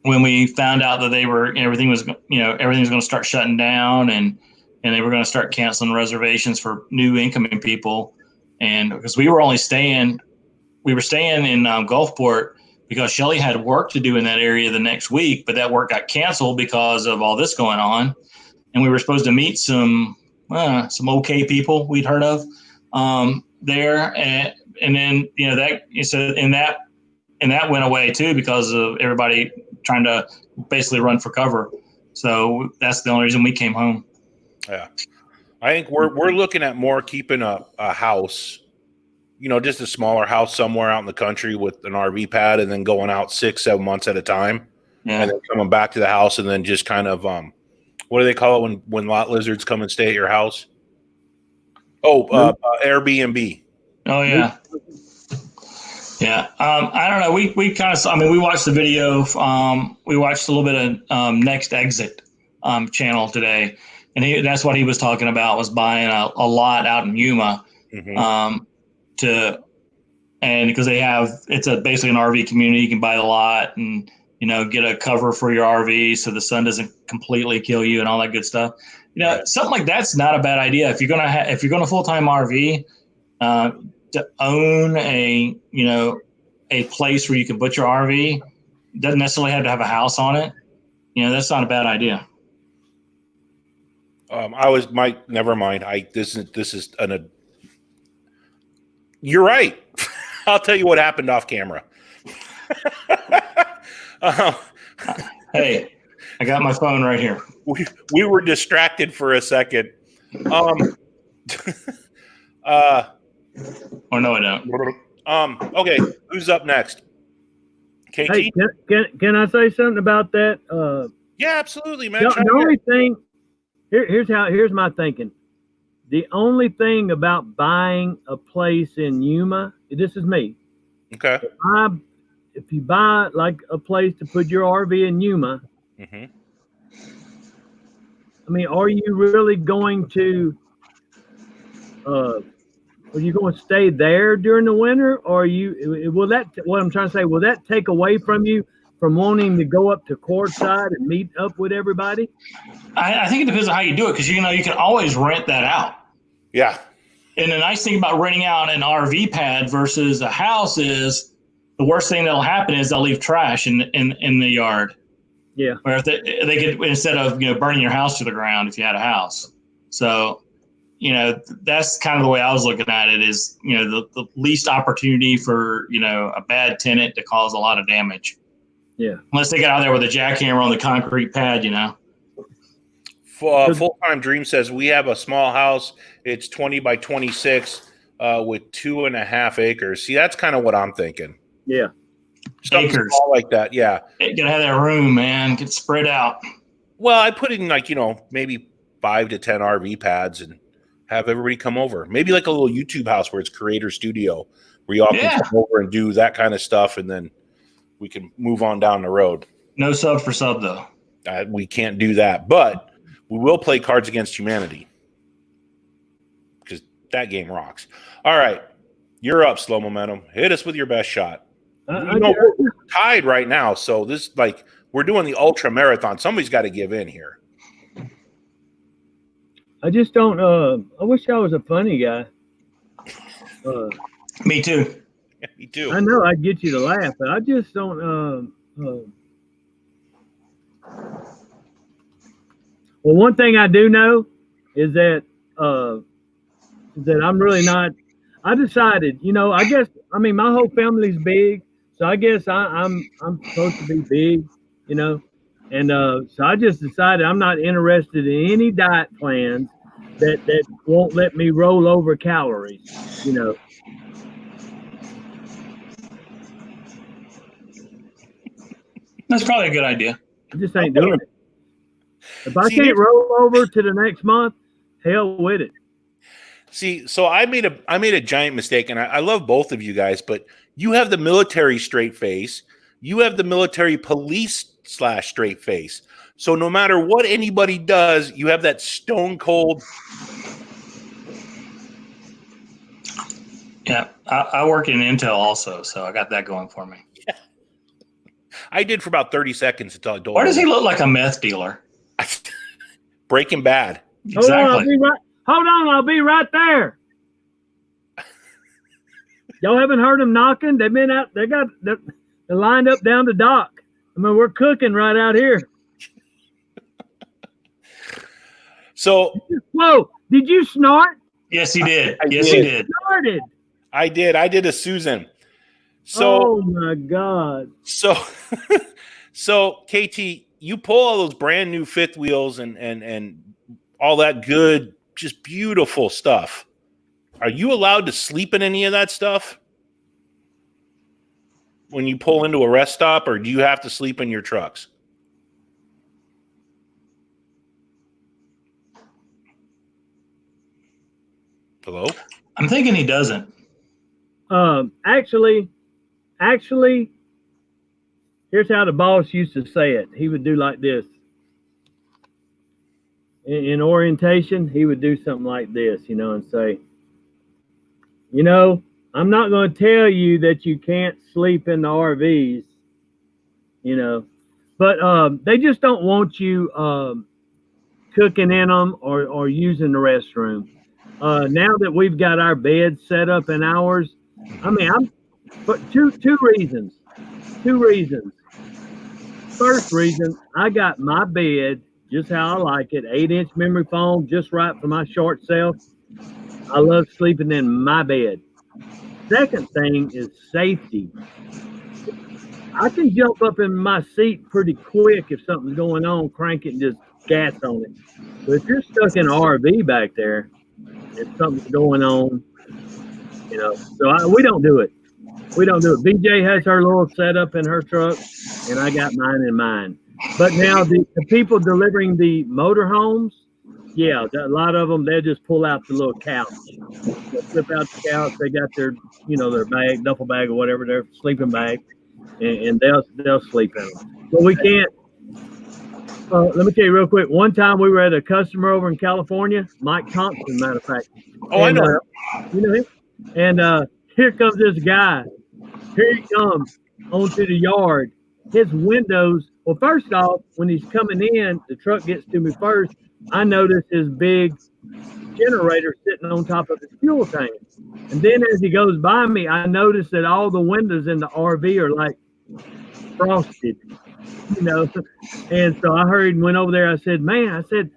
when we found out that everything was going to start shutting down and they were going to start canceling reservations for new incoming people. And because we were staying in Gulfport because Shelly had work to do in that area the next week, but that work got canceled because of all this going on. And we were supposed to meet some okay people we'd heard of there. And then, that went away too because of everybody trying to basically run for cover. So that's the only reason we came home. Yeah. I think we're looking at more keeping a house, just a smaller house somewhere out in the country with an RV pad and then going out 6-7 months at a time. Yeah. And then coming back to the house and then just kind of, what do they call it when lot lizards come and stay at your house? Airbnb. Oh yeah. Yeah. I don't know. We kind of, we watched the video. We watched a little bit of Next Exit channel today. And that's what he was talking about, was buying a lot out in Yuma. Mm-hmm. Because it's basically an RV community. You can buy the lot and, get a cover for your RV so the sun doesn't completely kill you and all that good stuff. Something like that's not a bad idea. If you're going to full-time RV, to own a place where you can put your RV, doesn't necessarily have to have a house on it. That's not a bad idea. Never mind. You're right. I'll tell you what happened off camera. Hey, I got my phone right here. We were distracted for a second. Oh no, I don't. Okay, who's up next? KT? Hey, can I say something about that? Yeah, absolutely, man. The only thing, here's my thinking. The only thing about buying a place in Yuma, this is me. Okay. If you buy like a place to put your RV in Yuma, mm-hmm. Are you really going to? Are you going to stay there during the winter, or what I'm trying to say, will that take away from you from wanting to go up to courtside and meet up with everybody? I think it depends on how you do it, because you can always rent that out. Yeah. And the nice thing about renting out an RV pad versus a house is the worst thing that'll happen is they'll leave trash in the yard. Yeah. Or if they could, instead of burning your house to the ground if you had a house. So that's kind of the way I was looking at it, is the least opportunity for a bad tenant to cause a lot of damage. Yeah. Unless they got out there with a jackhammer on the concrete pad, you know. Full-time Dream says we have a small house. It's 20 by 26 with 2.5 acres. See, that's kind of what I'm thinking. Yeah. Something Acres. small like that. Yeah. You gotta have that room, man. Get spread out. Well, I put in like, maybe 5 to 10 RV pads and have everybody come over. Maybe like a little YouTube house where it's creator studio where y'all can come over and do that kind of stuff. And then we can move on down the road. No sub for sub though. We can't do that, but we will play Cards Against Humanity because that game rocks. All right. You're up, Slow Momentum. Hit us with your best shot. We're tied right now. So this, we're doing the ultra marathon. Somebody's got to give in here. I just don't. I wish I was a funny guy. Me too. Yeah, me too. I know I'd get you to laugh, but I just don't. Well, one thing I do know is that I'm really not. I decided, I guess, my whole family's big, so I guess I'm supposed to be big, and so I just decided I'm not interested in any diet plans that won't let me roll over calories, That's probably a good idea. I just ain't doing it. If I can't roll over to the next month, hell with it. See, so I made a giant mistake, and I love both of you guys, but you have the military straight face. You have the military police / straight face. So no matter what anybody does, you have that stone cold. Yeah, I work in Intel also, so I got that going for me. Yeah. I did for about 30 seconds until I told Why does he look like a meth dealer? Breaking Bad. Exactly. Hold on, I'll be right there. Y'all haven't heard them knocking? They've been out. They're lined up down the dock. We're cooking right out here. So, whoa! Did you snort? Yes, he did. I yes, did. he did. Snorted. I did. I did a Susan. So, oh my God. So KT, you pull all those brand new fifth wheels and all that good, just beautiful stuff. Are you allowed to sleep in any of that stuff when you pull into a rest stop, or do you have to sleep in your trucks? Hello? I'm thinking he doesn't. Actually, here's how the boss used to say it. He would do like this. In orientation, he would do something like this, and say, I'm not going to tell you that you can't sleep in the RVs, but they just don't want you cooking in them or using the restroom. Now that we've got our bed set up in ours, but two reasons. First reason, I got my bed just how I like it, 8-inch memory foam, just right for my short self. I love sleeping in my bed. Second thing is safety. I can jump up in my seat pretty quick if something's going on, crank it and just gas on it. But if you're stuck in an RV back there, if something's going on, so we don't do it. BJ has her little setup in her truck, and I got mine in mine. But now the people delivering the motorhomes, yeah, a lot of them, they'll just pull out the little couch. They'll flip out the couch. They got their, their bag, duffel bag or whatever, their sleeping bag, and they'll sleep in them. But we can't. Let me tell you real quick. One time we were at a customer over in California, Mike Thompson, matter of fact. Oh, I know. You know him? And here comes this guy. Here he comes onto the yard. His windows. Well, first off, when he's coming in, the truck gets to me first. I notice his big generator sitting on top of his fuel tank. And then as he goes by me, I notice that all the windows in the RV are like frosted, And so I hurried and went over there. I said, man, you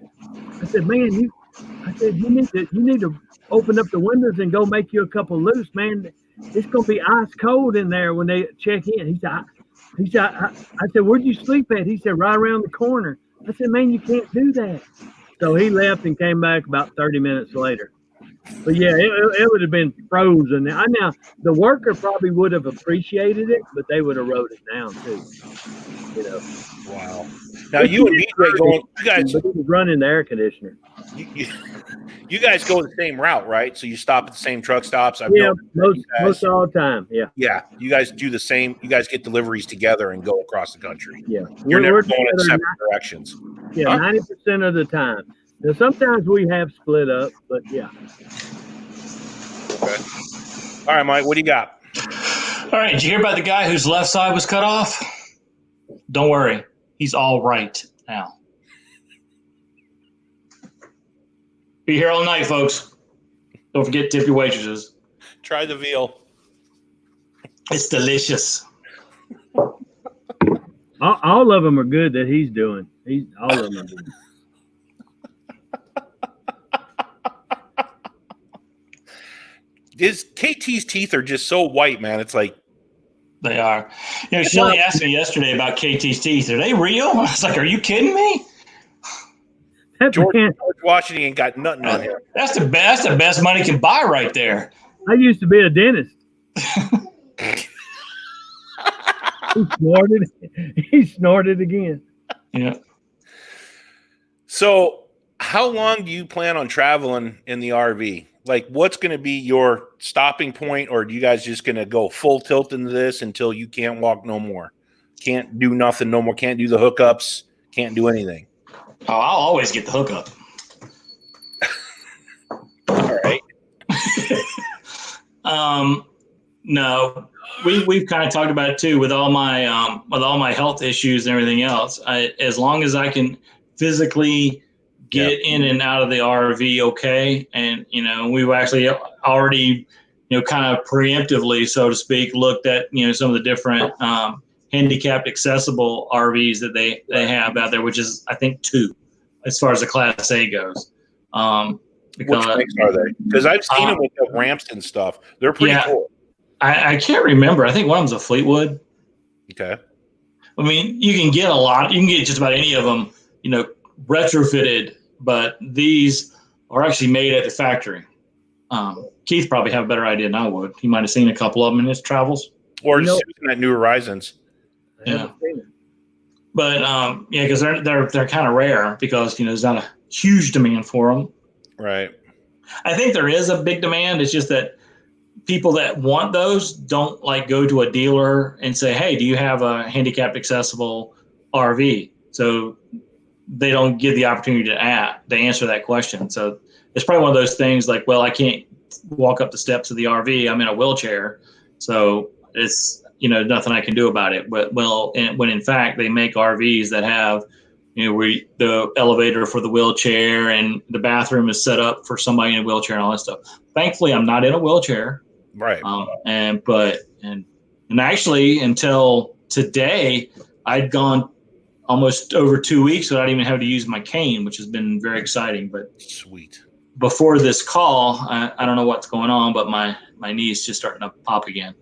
need to open up the windows and go make you a couple loose, man. It's gonna be ice cold in there when they check in. He said, He said, I said, where'd you sleep at? He said, right around the corner. I said, man, you can't do that. So he left and came back about 30 minutes later. But yeah, it would have been frozen. Now, the worker probably would have appreciated it, but they would have wrote it down too. You know. Wow. Now you and BJ going, you guys, but he was running the air conditioner. You guys go the same route, right? So you stop at the same truck stops. Most all the time. Yeah. Yeah, you guys do the same. You guys get deliveries together and go across the country. Yeah, you're never going in separate directions. Yeah, 90% of the time. Now sometimes we have split up, but yeah. Okay. All right, Mike. What do you got? All right. Did you hear about the guy whose left side was cut off? Don't worry, he's all right now. Be here all night, folks. Don't forget to tip your waitresses. Try the veal. It's delicious. All of them are good that he's doing. All of them are good. KT's teeth are just so white, man. It's like they are. You know, Shelly asked me yesterday about KT's teeth. Are they real? I was like, are you kidding me? George Washington ain't got nothing on him. That's the best money can buy right there. I used to be a dentist. He snorted again. Yeah. So how long do you plan on traveling in the RV? Like, what's going to be your stopping point, or are you guys just going to go full tilt into this until you can't walk no more? Can't do nothing no more. Can't do the hookups. Can't do anything. Oh, I'll always get the hookup. All right. No, we've kind of talked about it too with all my health issues and everything else. As long as I can physically get in and out of the RV, okay. And we've actually already kind of preemptively, so to speak, looked at some of the different handicapped accessible RVs that they have out there, which is I think 2 as far as the Class A goes. Which makes are they? Because I've seen them with the ramps and stuff. They're pretty cool. I can't remember. I think one of them's a Fleetwood. Okay. I mean, you can get a lot. You can get just about any of them, retrofitted. But these are actually made at the factory. Keith probably have a better idea than I would. He might have seen a couple of them in his travels. Or just at New Horizons. Yeah. But because they're kind of rare because there's not a huge demand for them. Right. I think there is a big demand. It's just that people that want those don't go to a dealer and say, "Hey, do you have a handicapped accessible RV?" So they don't get the opportunity to answer that question. So it's probably one of those things like, well, I can't walk up the steps of the RV. I'm in a wheelchair, so it's nothing I can do about it. But when in fact they make RVs that have the elevator for the wheelchair and the bathroom is set up for somebody in a wheelchair and all that stuff. Thankfully, I'm not in a wheelchair. Right. And actually until today, I'd gone almost over 2 weeks without even having to use my cane, which has been very exciting. But sweet. Before this call, I don't know what's going on, but my knee's just starting to pop again.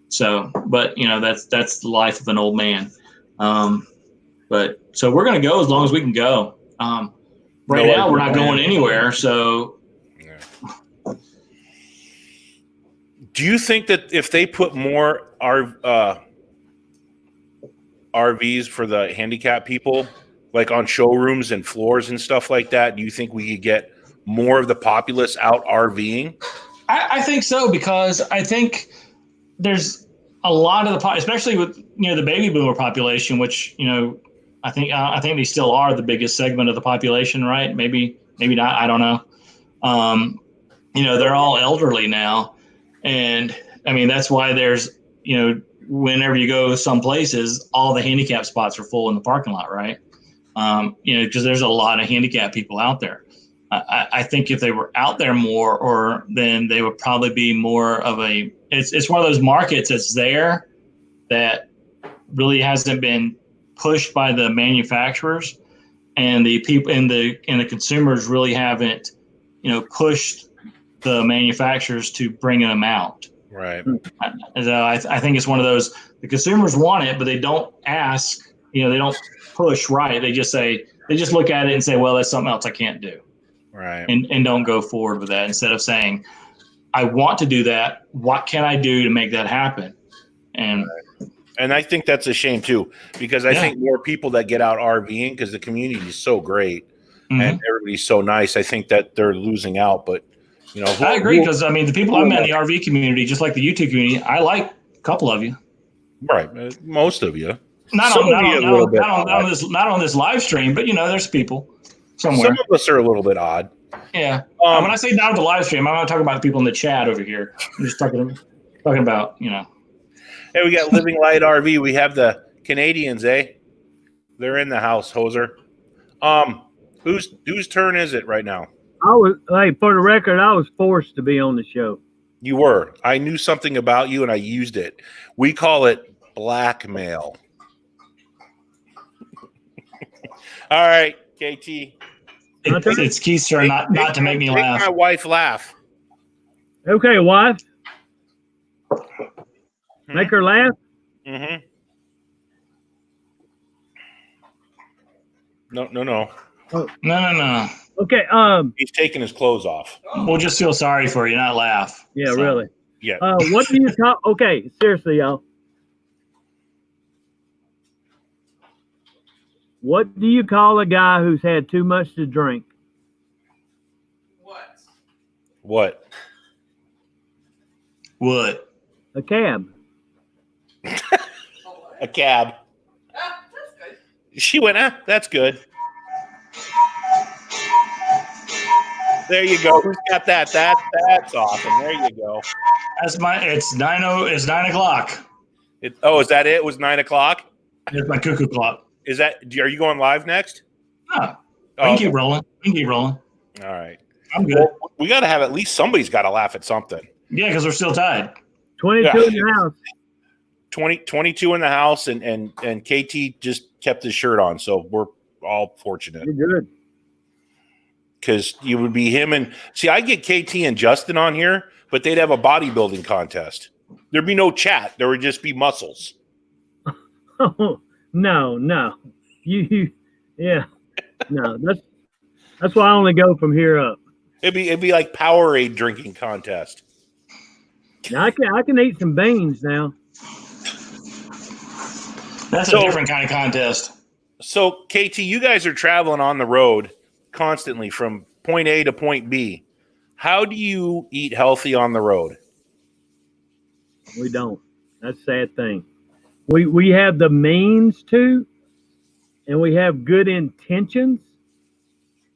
So, but that's the life of an old man. But so we're going to go as long as we can go. Right now, we're not going anywhere. So, do you think that if they put more RVs for the handicapped people, like on showrooms and floors and stuff like that, do you think we could get more of the populace out RVing? I think so, because I think there's a lot of especially with the baby boomer population, which I think they still are the biggest segment of the population, right? Maybe not. I don't know. They're all elderly now, and I mean that's why there's whenever you go some places, all the handicap spots are full in the parking lot, right? Because there's a lot of handicapped people out there. I think if they were out there more, then they would probably be more of it's one of those markets that's there that really hasn't been pushed by the manufacturers, and the people and the consumers really haven't pushed the manufacturers to bring them out. Right. So I think it's one of those The consumers want it, but they don't ask. They don't push right. They just look at it and say, well, that's something else I can't do. Right. And don't go forward with that instead of saying, I want to do that. What can I do to make that happen? And I think that's a shame too, because I think more people that get out RVing, because the community is so great and everybody's so nice. I think that they're losing out, but I agree, because the people I met in the RV community, just like the YouTube community, I like a couple of you. Right, most of you. Not on this live stream, but there's people somewhere. Some of us are a little bit odd. Yeah. When I say not on the live stream, I'm not talking about the people in the chat over here. I'm just talking about. Hey, we got Living Light RV. We have the Canadians, eh? They're in the house, Hoser. Whose turn is it right now? For the record, I was forced to be on the show. You were. I knew something about you, and I used it. We call it blackmail. All right, KT. It's Keith's turn not to make me laugh. Make my wife laugh. Okay, wife. Make her laugh? Mm-hmm. No. Oh. No. Okay. He's taking his clothes off. We'll just feel sorry for you, not laugh. Yeah, so. Really. Yeah. What do you call? Okay, seriously, y'all. What do you call a guy who's had too much to drink? What? A cab. A cab. Ah, that's good. She went, that's good. There you go. Who's got that? That's awesome. There you go. It's 9 o'clock. Is that it? It was 9 o'clock? It's my cuckoo clock. Are you going live next? No. I can keep rolling. All right. I'm good. Well, we got to have at least somebody's got to laugh at something. Yeah, because we're still tied. 22 in the house. 22 in the house, and KT just kept his shirt on, so we're all fortunate. You're good. Because you would be him and see, I get KT and Justin on here, but they'd have a bodybuilding contest. There'd be no chat. There would just be muscles. Oh, no. Yeah. No, that's why I only go from here up. It'd be like Powerade drinking contest. Now I can eat some beans now. That's a different kind of contest. So KT, you guys are traveling on the road constantly from point A to point B. How do you eat healthy on the road? We don't. That's a sad thing. We have the means to, and we have good intentions,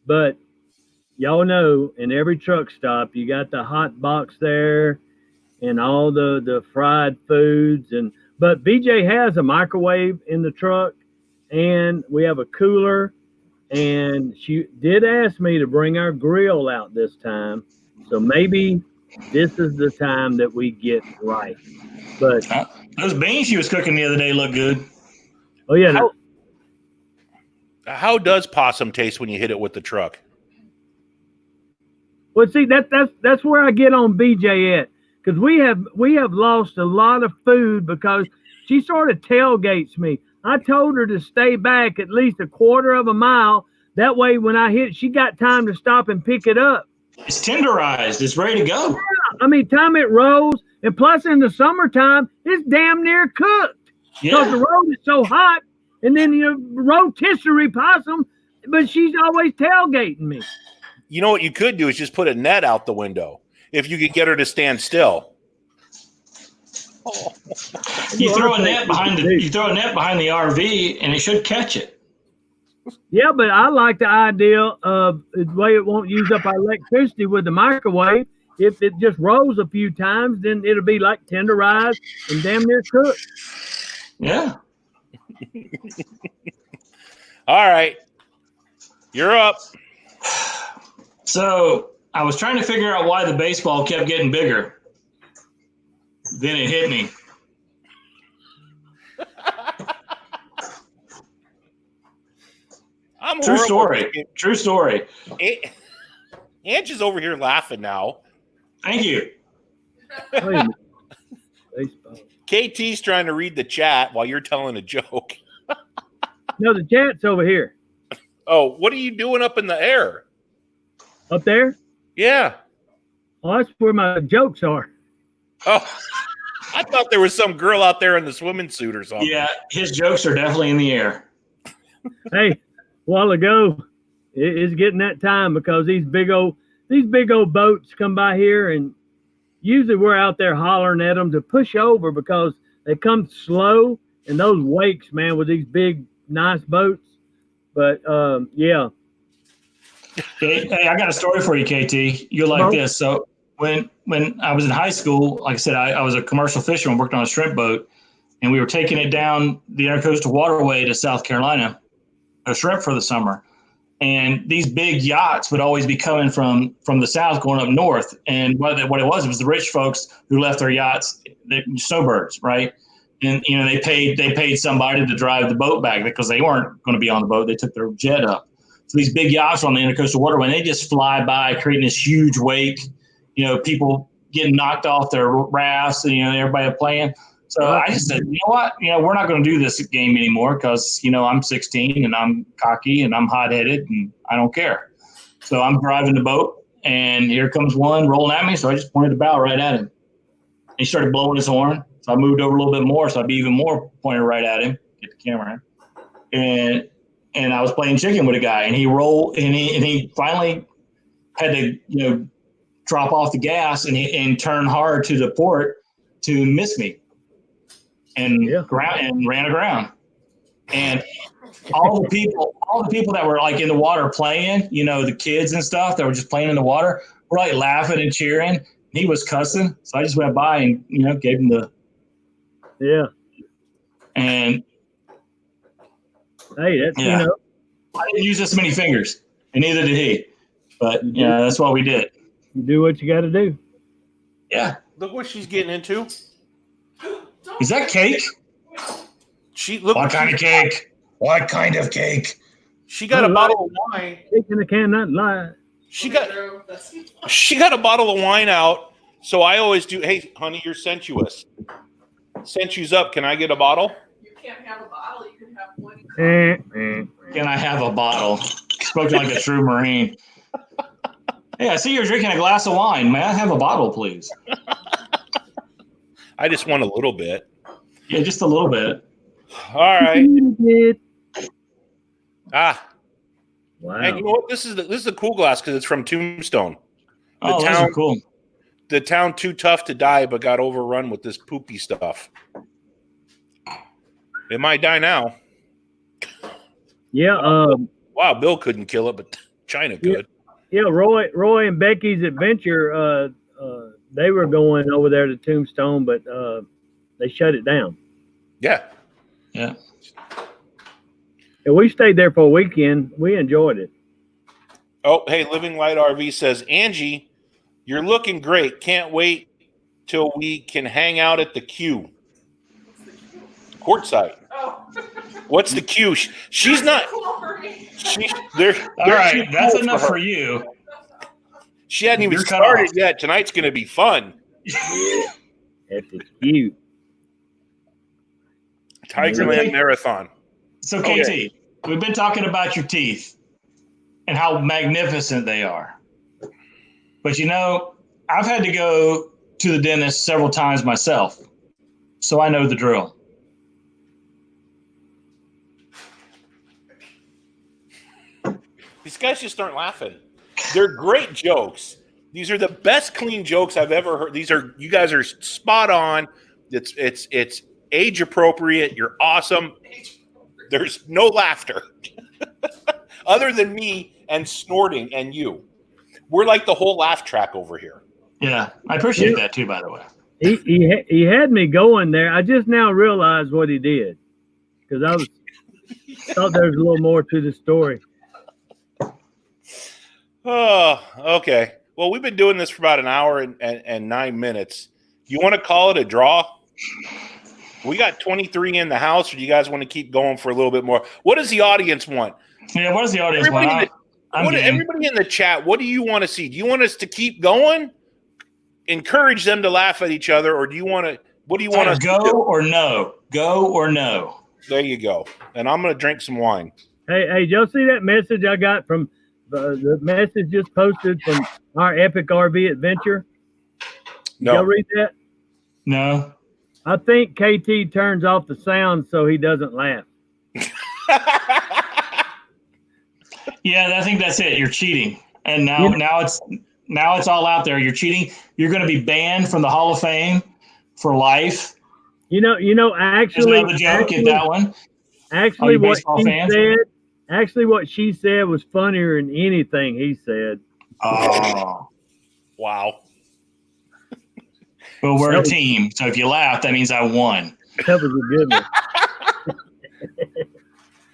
but y'all know in every truck stop you got the hot box there and all the fried foods, but BJ has a microwave in the truck and we have a cooler, and she did ask me to bring our grill out this time, so maybe this is the time that we get right. But those beans she was cooking the other day look good. Oh yeah. How does possum taste when you hit it with the truck? Well, see, that's where I get on BJ at, because we have lost a lot of food because she sort of tailgates me. I told her to stay back at least a quarter of a mile. That way, when I hit, she got time to stop and pick it up. It's tenderized. It's ready to go. Yeah, I mean, time it rolls, and plus in the summertime, it's damn near cooked because the road is so hot. And then rotisserie possum, but she's always tailgating me. You know what you could do is just put a net out the window if you could get her to stand still. You throw a net behind the RV, and it should catch it. Yeah, but I like the idea of the way it won't use up our electricity with the microwave. If it just rolls a few times, then it'll be like tenderized and damn near cooked. Yeah. All right. You're up. So I was trying to figure out why the baseball kept getting bigger. Then it hit me. True story. Ange is over here laughing now. Thank you. Wait a minute. Baseball. KT's trying to read the chat while you're telling a joke. No, the chat's over here. Oh, what are you doing up in the air? Up there? Yeah. Oh, that's where my jokes are. Oh, I thought there was some girl out there in the swimming suit or something. Yeah, his jokes are definitely in the air. Hey, a while ago, it's getting that time because these big old boats come by here, and usually we're out there hollering at them to push over because they come slow, and those wakes, man, with these big, nice boats. But yeah. Hey, I got a story for you, KT. You'll like this. So when I was in high school, like I said, I was a commercial fisherman, worked on a shrimp boat, and we were taking it down the Intercoastal Waterway to South Carolina, a shrimp for the summer. And these big yachts would always be coming from the south going up north. And what it was the rich folks who left their yachts, snowbirds, right? And they paid somebody to drive the boat back because they weren't going to be on the boat. They took their jet up. So these big yachts on the Intercoastal Waterway, and they just fly by, creating this huge wake. People getting knocked off their rafts, and everybody playing. So I just said, you know what? We're not going to do this game anymore because, I'm 16 and I'm cocky and I'm hot-headed and I don't care. So I'm driving the boat, and here comes one rolling at me. So I just pointed the bow right at him. And he started blowing his horn. So I moved over a little bit more, so I'd be even more pointed right at him. Get the camera in. And I was playing chicken with a guy, and he rolled, and he finally had to, drop off the gas and turn hard to the port to miss me. And ran aground. And all the people that were like in the water playing, the kids and stuff that were just playing in the water were like laughing and cheering. He was cussing. So I just went by and, gave him the. Yeah. And. Hey, that's, I didn't use this many fingers, and neither did he. But, that's what we did. You do what you got to do. Yeah. Look what she's getting into. Is that cake? What kind of cake? What kind of cake? She got a bottle of wine. Chicken that cannot lie. She got a bottle of wine out. So I always do. Hey, honey, you're sensuous. Sensu's up. Can I get a bottle? You can't have a bottle. You can have one. Can I have a bottle? Spoken like a true Marine. Hey, I see you're drinking a glass of wine. May I have a bottle, please? I just want a little bit. Yeah, just a little bit. All right. Wow. And you know what? This is the cool glass because it's from Tombstone. Those are cool. The town too tough to die, but got overrun with this poopy stuff. It might die now. Yeah. Wow, Bill couldn't kill it, but China could. Yeah, Roy and Becky's adventure. They were going over there to Tombstone, but they shut it down. Yeah. And we stayed there for a weekend. We enjoyed it. Oh, hey, Living Light RV says, Angie, you're looking great. Can't wait till we can hang out at the Q. Courtside. Oh. What's the Q? She's not. Cool for me. All right, that's enough for you. She hadn't even started yet. Tonight's going to be fun. That's cute. Tigerland Marathon. So, KT, we've been talking about your teeth and how magnificent they are. But, I've had to go to the dentist several times myself, so I know the drill. These guys just aren't laughing. They're great jokes. These are the best clean jokes I've ever heard. You guys are spot on. It's age appropriate. You're awesome. There's no laughter other than me and snorting and you. We're like the whole laugh track over here. Yeah, I appreciate that too, by the way. He had me going there. I just now realized what he did because I thought there was a little more to the story. Oh, okay. Well, we've been doing this for about an hour and 9 minutes. You want to call it a draw? We got 23 in the house, or do you guys want to keep going for a little bit more? What does the audience want? Yeah, what does the audience want? Everybody in the chat, what do you want to see? Do you want us to keep going? Encourage them to laugh at each other, or do you want to What do you want us to go do? or no? Go or no? There you go. And I'm going to drink some wine. Hey, y'all see that message I got from the message just posted from our epic RV adventure? Did y'all No. read that? No. I think KT turns off the sound so he doesn't laugh. Yeah, I think that's it. You're cheating, and now it's all out there. You're cheating. You're going to be banned from the Hall of Fame for life. You know. There's another joke. Get that one. Actually, what baseball she fans? said. Actually, what she said was funnier than anything he said. Oh, Wow. well, we're a team, so if you laugh, that means I won. That was a good one.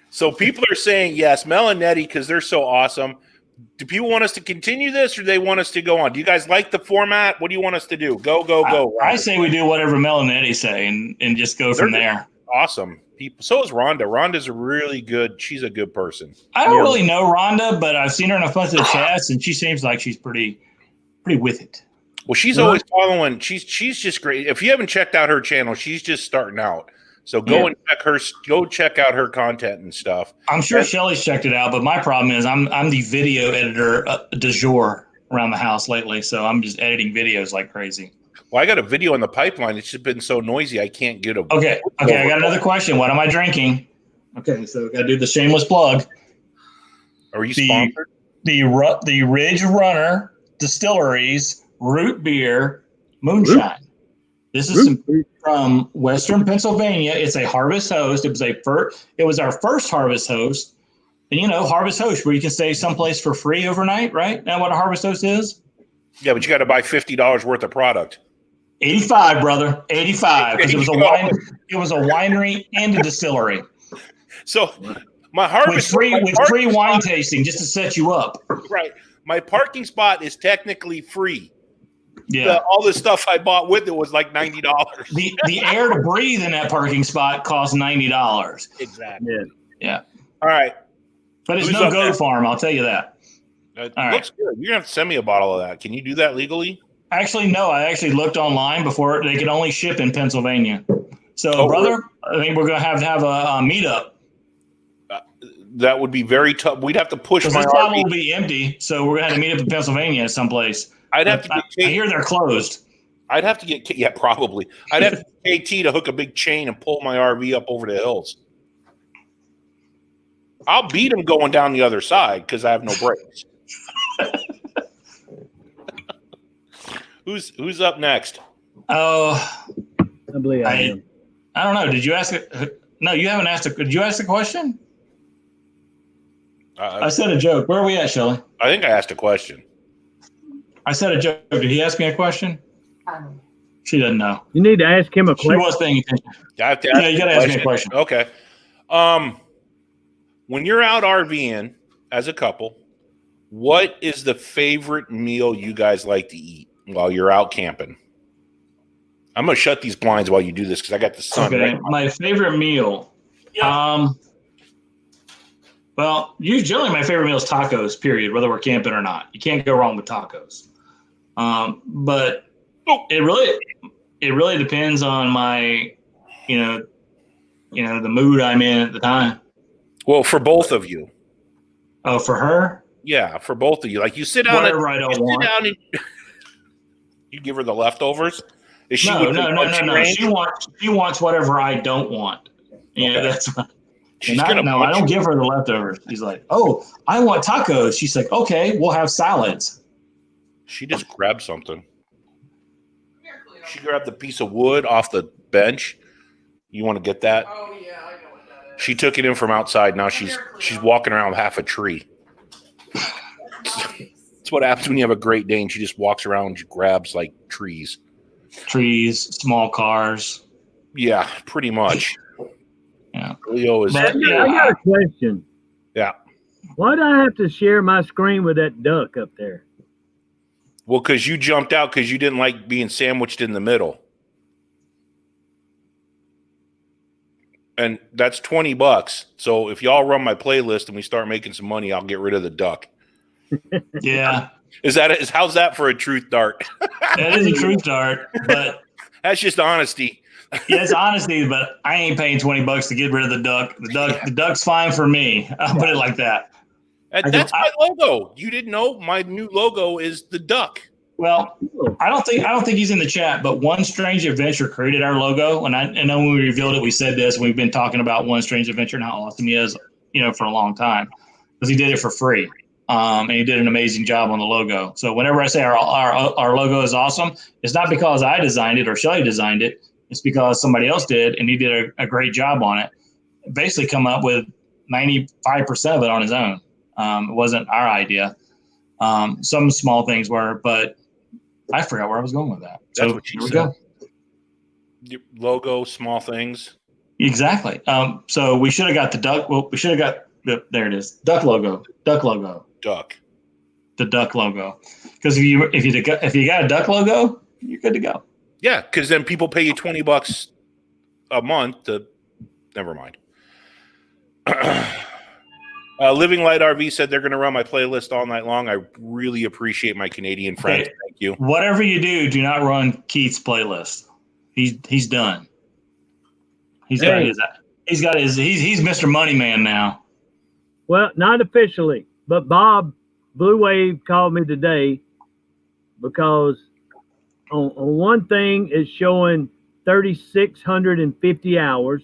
So people are saying yes, Mel and Nettie, because they're so awesome. Do people want us to continue this, or do they want us to go on? Do you guys like the format? What do you want us to do? Go. I say we do whatever Mel and Eddie say and just go from there. Awesome people. So is Rhonda. Rhonda's a really good. She's a good person. I don't really know Rhonda, but I've seen her in a bunch of chats, and she seems like she's pretty with it. Well, she's always following. She's just great. If you haven't checked out her channel, she's just starting out. So go check out her content and stuff. I'm sure Shelly's checked it out, but my problem is I'm the video editor du jour around the house lately, so I'm just editing videos like crazy. Well, I got a video in the pipeline. It's just been so noisy, I can't get a. Okay. I got another question. What am I drinking? Okay, so got to do the shameless plug. Are you sponsored? The Ridge Runner Distilleries Root Beer Moonshine. This is from Western Pennsylvania. It's a Harvest Host. It was our first Harvest Host. And Harvest Host, where you can stay someplace for free overnight, right? Isn't that what a Harvest Host is? Yeah, but you got to buy $50 worth of product. 85, brother. 85. Because it was a winery and a distillery. So my Harvest with free wine tasting just to set you up. Right. My parking spot is technically free. Yeah. All the stuff I bought with it was like $90. The air to breathe in that parking spot costs $90. Exactly. Yeah. All right. But it's no goat farm, I'll tell you that. It looks good. You're going to have to send me a bottle of that. Can you do that legally? Actually, no. I actually looked online before. They could only ship in Pennsylvania. So, brother, I think we're going to have a meetup. That would be very tough. We'd have to push my This bottle will be empty, so we're going to have to meet up in Pennsylvania someplace. I'd have to I hear they're closed. I'd have to get probably. I'd have to get KT to hook a big chain and pull my RV up over the hills. I'll beat him going down the other side because I have no brakes. Who's up next? Oh, I believe I am. I don't know. Did you ask it? No, you haven't asked. Did you ask the question? I said a joke. Where are we at, Shelly? I think I asked a question. I said a joke. Did he ask me a question? She doesn't know. You need to ask him a question. She was paying attention. Yeah, you got to ask me a question. Okay. When you're out RVing as a couple, what is the favorite meal you guys like to eat while you're out camping? I'm going to shut these blinds while you do this because I got the sun. Okay. Right My favorite meal. Yeah. Well, generally my favorite meal is tacos, period, whether we're camping or not. You can't go wrong with tacos. But it really depends on my, the mood I'm in at the time. Well, for both of you. Oh, for her? Yeah, for both of you. Like you sit down and you give her the leftovers. Is she no. She wants whatever I don't want. Yeah, that's what. I don't give her the leftovers. She's like, oh, I want tacos. She's like, okay, we'll have salads. She just grabbed something. She grabbed the piece of wood off the bench. You want to get that? Oh yeah, I know what that is. She took it in from outside. Now she's walking around with half a tree. That's what happens when you have a Great Dane. She just walks around and she grabs like trees. Trees, small cars. Yeah, pretty much. Yeah. Leo is. I got a question. Yeah. Why do I have to share my screen with that duck up there? Well, because you jumped out because you didn't like being sandwiched in the middle. And that's $20. So if y'all run my playlist and we start making some money, I'll get rid of the duck. Yeah. How's that for a truth dart? That is a truth dart, but that's just honesty. Yeah, it's honesty, but I ain't paying $20 to get rid of the duck. The duck's fine for me. I'll put it like that. That's my logo. You didn't know my new logo is the duck. Well, I don't think he's in the chat, but One Strange Adventure created our logo, and I know when we revealed it, we said this. We've been talking about One Strange Adventure and how awesome he is, for a long time, because he did it for free, and he did an amazing job on the logo. So whenever I say our logo is awesome, it's not because I designed it or Shelly designed it. It's because somebody else did, and he did a great job on it. Basically, come up with 95% of it on his own. It wasn't our idea. Some small things were, but I forgot where I was going with that. That's what you said. Your logo, small things. Exactly. So we should have got the duck. Well, we should have got there it is. Duck logo. Duck. The duck logo. Because if you got a duck logo, you're good to go. Yeah, because then people pay you $20 a month to. Never mind. Living Light RV said they're going to run my playlist all night long. I really appreciate my Canadian friends. Okay. Thank you. Whatever you do not run Keith's playlist. He's done. He's Mr. Moneyman now. Well, not officially, but Bob Blue Wave called me today because on one thing it's showing 3,650 hours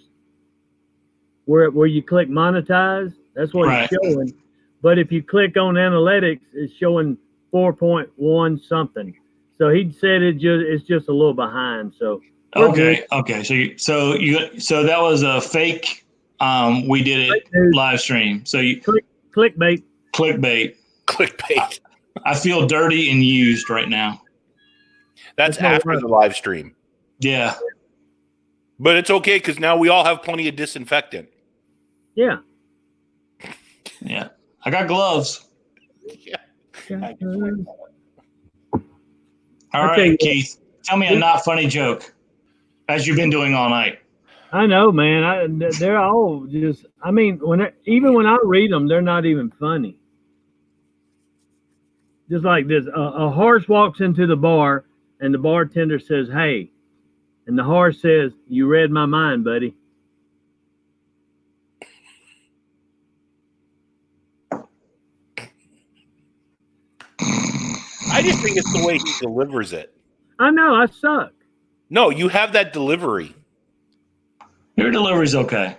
where you click monetize. That's what it's showing. But if you click on analytics, it's showing 4.1 something. So he said it's just a little behind. So okay. So that was a fake. We did it live stream. So you clickbait. I feel dirty and used right now. That's after the live stream. Yeah. But it's okay because now we all have plenty of disinfectant. Yeah. Yeah. I got gloves. Yeah. All right, Keith. Tell me a not funny joke, as you've been doing all night. I know, man. They're all just. I mean, even when I read them, they're not even funny. Just like this, a horse walks into the bar, and the bartender says, "Hey," and the horse says, "You read my mind, buddy." I just think it's the way he delivers it. I know, I suck. No, you have that delivery. Your delivery's okay.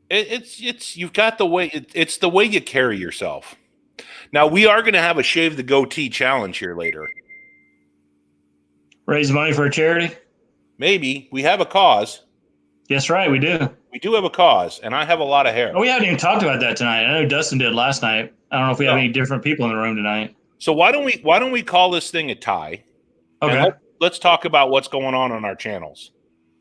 It's you've got the way it's the way you carry yourself. Now we are going to have a shave the goatee challenge here later. Raise money for a charity? Maybe we have a cause. Yes, right, we do. We do have a cause, and I have a lot of hair. Oh, we haven't even talked about that tonight. I know Dustin did last night. I don't know if we have any different people in the room tonight. So why don't we call this thing a tie? Okay. Let's talk about what's going on our channels.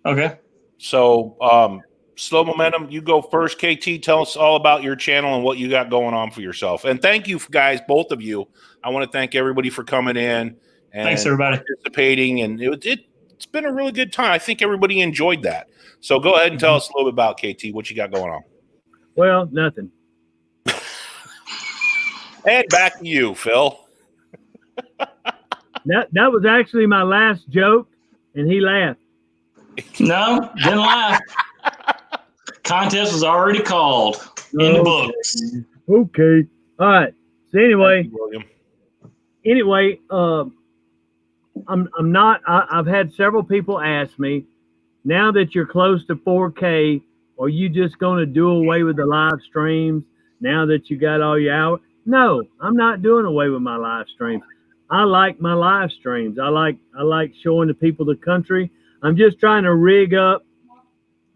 Okay. So, Slow Momentum, you go first. KT, tell us all about your channel and what you got going on for yourself. And thank you, guys, both of you. I want to thank everybody for coming in and thanks, everybody, participating. And it's been a really good time. I think everybody enjoyed that. So go ahead and tell us a little bit about KT, what you got going on. Well, nothing. And back to you, Phil. That was actually my last joke, and he laughed. No, didn't laugh. Contest was already called in the books. Okay. All right. So anyway, I'm not. I've had several people ask me, now that you're close to 4K, are you just going to do away with the live streams now that you got all your hours? No, I'm not doing away with my live streams. I like my live streams. I like showing the people the country. I'm just trying to rig up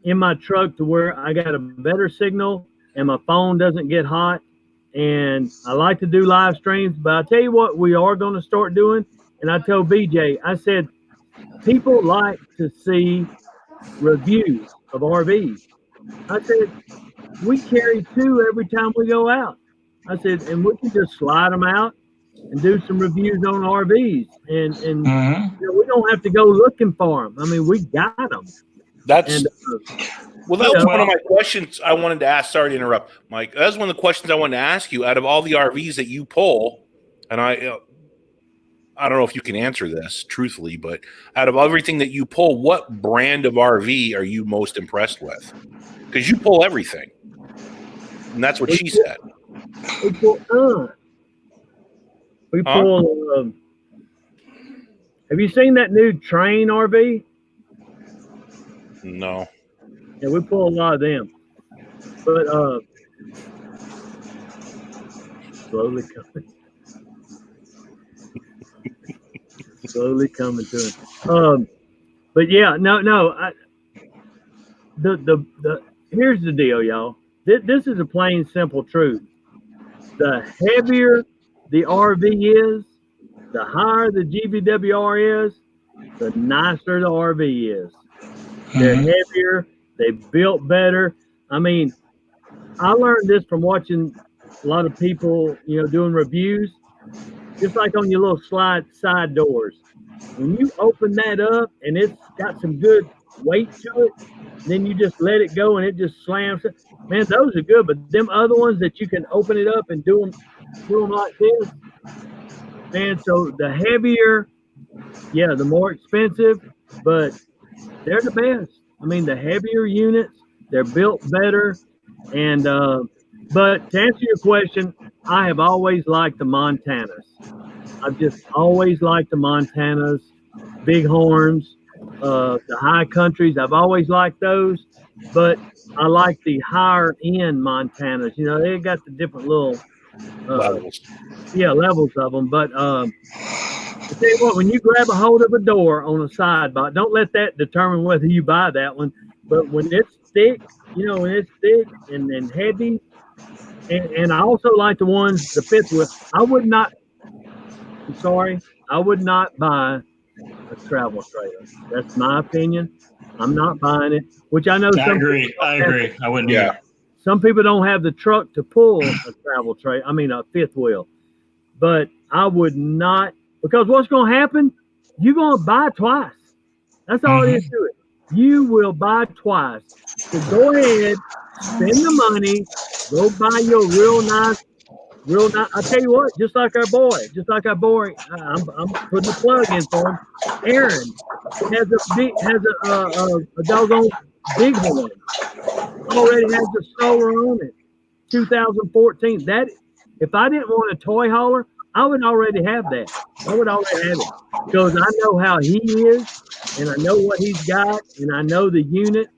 in my truck to where I got a better signal and my phone doesn't get hot. And I like to do live streams, but I'll tell you what we are going to start doing. And I told BJ, I said, people like to see reviews of RVs. I said, we carry 2 every time we go out. I said, and we can just slide them out and do some reviews on RVs. And we don't have to go looking for them. I mean, we got them. That was one of my questions I wanted to ask. Sorry to interrupt, Mike. That's one of the questions I wanted to ask you. Out of all the RVs that you pull, and I I don't know if you can answer this truthfully, but out of everything that you pull, what brand of RV are you most impressed with? Because you pull everything, and that's what she said. We pull. Have you seen that new Train RV? No. Yeah, we pull a lot of them. But slowly coming to it. But yeah, no. The here's the deal, y'all. This is a plain simple truth. The heavier the RV is, the higher the GVWR is, the nicer the RV is. They're heavier. They built better. I mean, I learned this from watching a lot of people, doing reviews. Just like on your little side doors. When you open that up and it's got some good weight to it, then you just let it go and it just slams. Man, those are good. But them other ones that you can open it up and do them like this, man. So the heavier, yeah, the more expensive, but they're the best. I mean, the heavier units, they're built better. And but to answer your question, I have always liked the Montanas. I've just always liked the Montanas, Bighorns, the high countries. I've always liked those, but I like the higher end Montanas. They got the different little Levels. Levels of them. But I tell you what, when you grab a hold of a door on a side box, don't let that determine whether you buy that one. But when it's thick, and heavy, and I also like the ones, the fifth wheel. I would not buy a travel trailer. That's my opinion. I'm not buying it, which I know. I agree. I wouldn't either. Some people don't have the truck to pull a travel trailer. I mean, a fifth wheel. But I would not, because what's going to happen? You're going to buy twice. That's all it is to it. You will buy twice. So go ahead, spend the money, go buy your real nice. I tell you what, just like our boy, I'm putting a plug in for him. Aaron has a doggone Bighorn. Already has the solar on it. 2014. That if I didn't want a toy hauler, I would already have that. I would already have it because I know how he is, and I know what he's got, and I know the unit.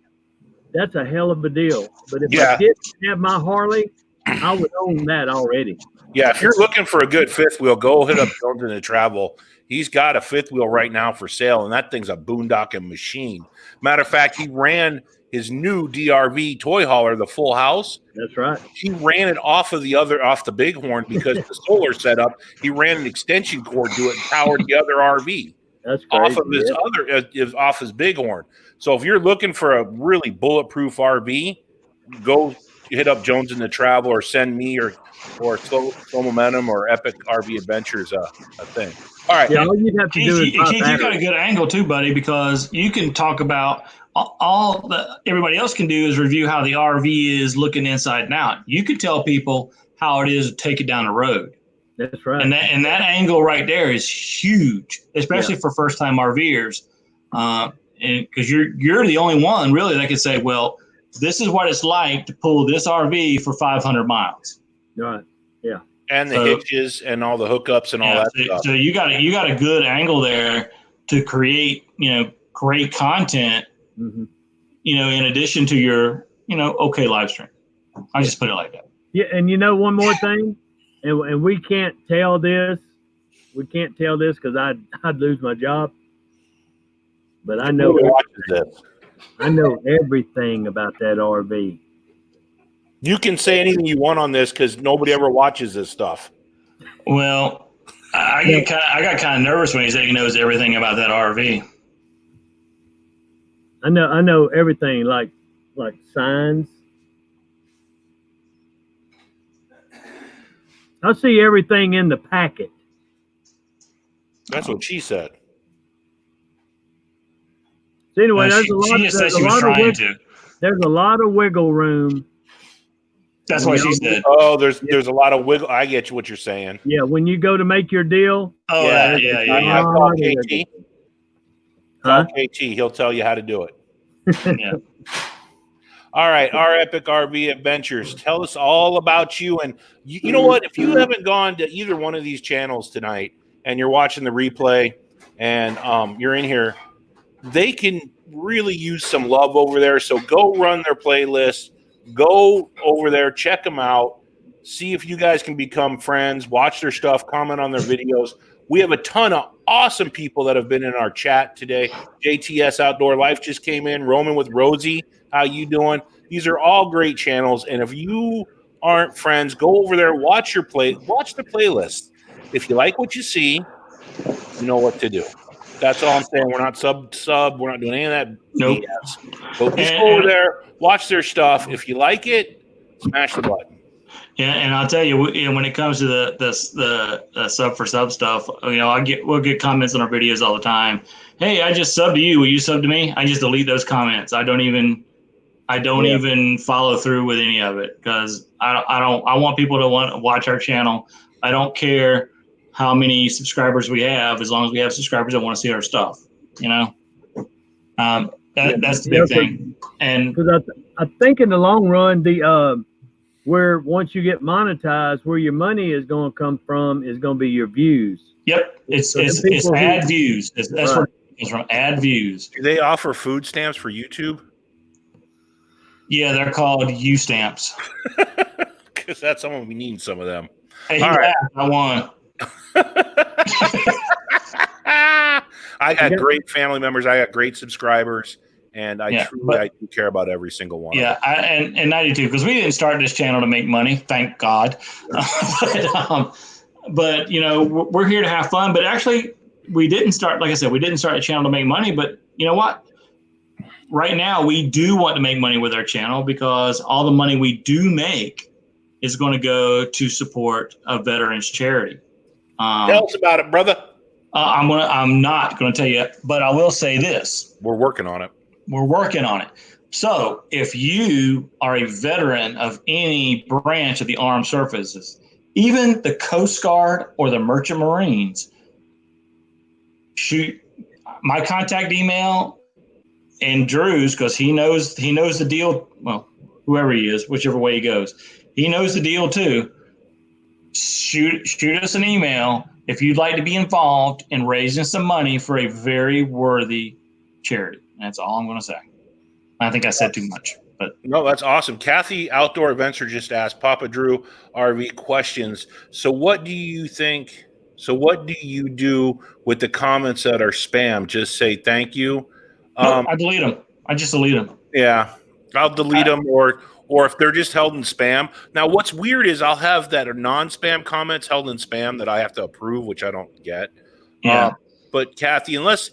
That's a hell of a deal. But if I didn't have my Harley, I would own that already. Yeah, if you're looking for a good fifth wheel, go hit up Jones in the Travel. He's got a fifth wheel right now for sale, and that thing's a boondocking machine. Matter of fact, he ran his new DRV toy hauler, the Full House. That's right. He ran it off the Bighorn because the solar setup. He ran an extension cord to it and powered the other RV. That's crazy. Off his Bighorn. So if you're looking for a really bulletproof RV, go hit up Jones in the Travel or send me or Slow Momentum or Epic RV Adventures a thing. All right. Yeah, all you'd have to do is Keith, you got a good angle too, buddy, because you can talk about all that everybody else can do is review how the RV is looking inside and out. You could tell people how it is to take it down the road. That's right. And that angle right there is huge, especially for first time RVers. And because you're the only one really that can say, well, this is what it's like to pull this RV for 500 miles. Right. Yeah. And the hitches and all the hookups and all that stuff. So you got a good angle there to create content. Mm-hmm. In addition to your okay live stream. I just put it like that. Yeah, and one more thing, and we can't tell this. We can't tell this because I'd lose my job. But I know everything about that RV. You can say anything you want on this because nobody ever watches this stuff. Well, I got kind of nervous when he said he knows everything about that RV. I know everything like signs. I see everything in the packet. That's what she said. So anyway, She just said she was trying to. There's a lot of wiggle room That's what she said. Oh, there's a lot of wiggle. I get you what you're saying. Yeah, when you go to make your deal. Oh, Yeah. yeah. I call KT. Huh? Call KT. He'll tell you how to do it. Yeah. All right, our epic RV adventures. Tell us all about you. And you know what? If you haven't gone to either one of these channels tonight and you're watching the replay and you're in here, they can really use some love over there. So go run their playlist. Go over there, check them out. See if you guys can become friends. Watch their stuff. Comment on their videos. We have a ton of awesome people that have been in our chat today. JTS Outdoor Life just came in. Roman with Rosie. How you doing? These are all great channels. And if you aren't friends, go over there, watch the playlist. If you like what you see, you know what to do. That's all I'm saying. We're not sub. We're not doing any of that Nope. BS. But just go over there, watch their stuff. If you like it, smash the button. Yeah, and I'll tell you, when it comes to the sub for sub stuff, we'll get comments on our videos all the time. Hey, I just subbed to you. Will you sub to me? I just delete those comments. I don't even follow through with any of it because I want people to want to watch our channel. I don't care how many subscribers we have as long as we have subscribers that want to see our stuff. That's the big thing. And because I think in the long run, where once you get monetized, where your money is going to come from is going to be your views. Yep, it's ad views. That's where it comes from. Ad views. Do they offer food stamps for YouTube? Yeah, they're called U stamps. Because that's someone we need some of them. Hey, All right. I won. I got great family members. I got great subscriers. And I do care about every single one. Yeah, and I do too, because we didn't start this channel to make money, thank God. But we're here to have fun. But actually, we didn't start, like I said, we didn't start a channel to make money. But you know what? Right now, we do want to make money with our channel because all the money we do make is going to go to support a veterans charity. Tell us about it, brother. I'm not going to tell you, but I will say this: we're working on it. We're working on it. So if you are a veteran of any branch of the armed services, even the Coast Guard or the Merchant Marines, shoot my contact email and Drew's, because he knows the deal. Well, whoever he is, whichever way he goes, he knows the deal too. Shoot us an email if you'd like to be involved in raising some money for a very worthy charity. That's all I'm going to say. I think I said too much, but no, that's awesome. Kathy Outdoor Adventure just asked Papa Drew RV questions. So what do you think? So what do you do with the comments that are spam? Just say thank you. I delete them. I just delete them. Yeah, I'll delete them, or if they're just held in spam. Now, what's weird is I'll have that are non-spam comments held in spam that I have to approve, which I don't get. Yeah. But Kathy, unless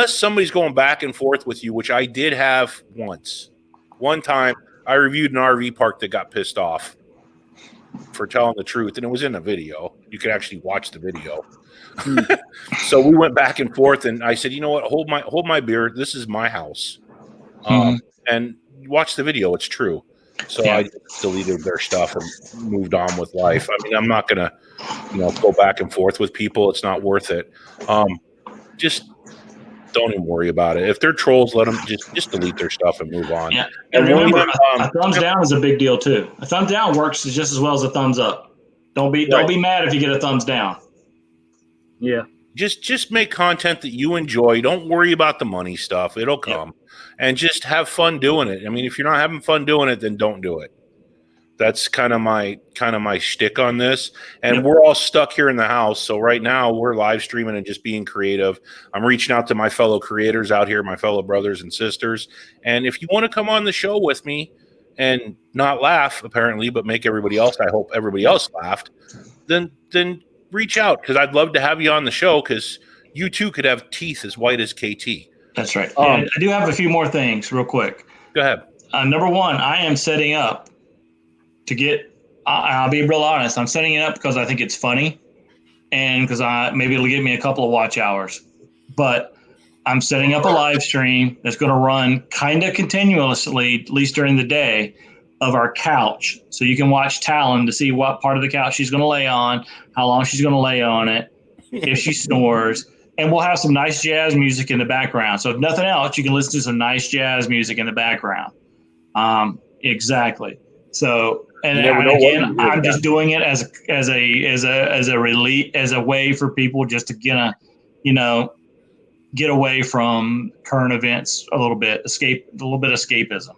somebody's going back and forth with you, which I did have one time, I reviewed an RV park that got pissed off for telling the truth, and it was in a video. You could actually watch the video. So we went back and forth, and I said, you know what? Hold my beer. This is my house, and watch the video. It's true. So I deleted their stuff and moved on with life. I mean, I'm not gonna, go back and forth with people. It's not worth it. Just don't even worry about it. If they're trolls, let them just delete their stuff and move on. Yeah, and remember, a thumbs down is a big deal too. A thumbs down works just as well as a thumbs up. Don't be mad if you get a thumbs down. Yeah. Just make content that you enjoy. Don't worry about the money stuff. It'll come. And just have fun doing it. I mean, if you're not having fun doing it, then don't do it. That's kind of my shtick on this. And we're all stuck here in the house. So right now we're live streaming and just being creative. I'm reaching out to my fellow creators out here, my fellow brothers and sisters. And if you want to come on the show with me and not laugh, apparently, but make everybody else, I hope everybody else laughed, then reach out, because I'd love to have you on the show, because you too could have teeth as white as KT. That's right. And I do have a few more things real quick. Go ahead. Number one, I am setting up to get, I'll be real honest, I'm setting it up because I think it's funny and because maybe it'll give me a couple of watch hours. But I'm setting up a live stream that's going to run kind of continuously, at least during the day, of our couch. So you can watch Talon to see what part of the couch she's going to lay on, how long she's going to lay on it, if she snores. And we'll have some nice jazz music in the background. So if nothing else, you can listen to some nice jazz music in the background. Exactly. So, and again, I'm just doing it as a relief, as a way for people just to get away from current events a little bit, escapism.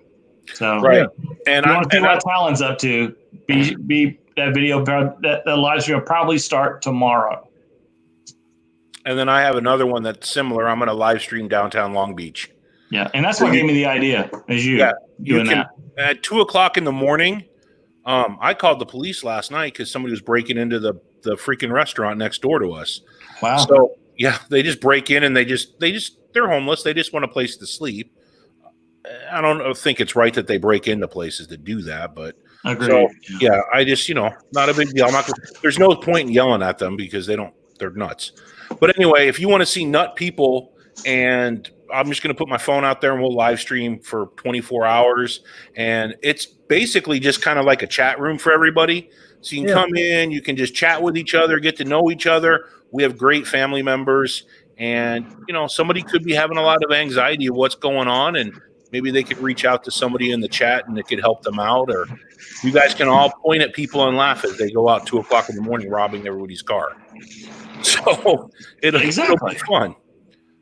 So, right. And I want to see what Talon's up to. Be that video, that live stream will probably start tomorrow. And then I have another one that's similar. I'm going to live stream downtown Long Beach. Yeah, and that's what gave me the idea. Is doing that at 2:00 in the morning? I called the police last night because somebody was breaking into the freaking restaurant next door to us. Wow. So yeah, they just break in and they're homeless. They just want a place to sleep. I don't think it's right that they break into places to do that, but agreed. So yeah, I just not a big deal. There's no point in yelling at them because they're nuts. But anyway, if you want to see nut people, and I'm just going to put my phone out there and we'll live stream for 24 hours. And it's basically just kind of like a chat room for everybody. So you can come in, you can just chat with each other, get to know each other. We have great family members. And, somebody could be having a lot of anxiety of what's going on. And maybe they could reach out to somebody in the chat and it could help them out. Or you guys can all point at people and laugh as they go out 2:00 in the morning robbing everybody's car. So it'll be fun.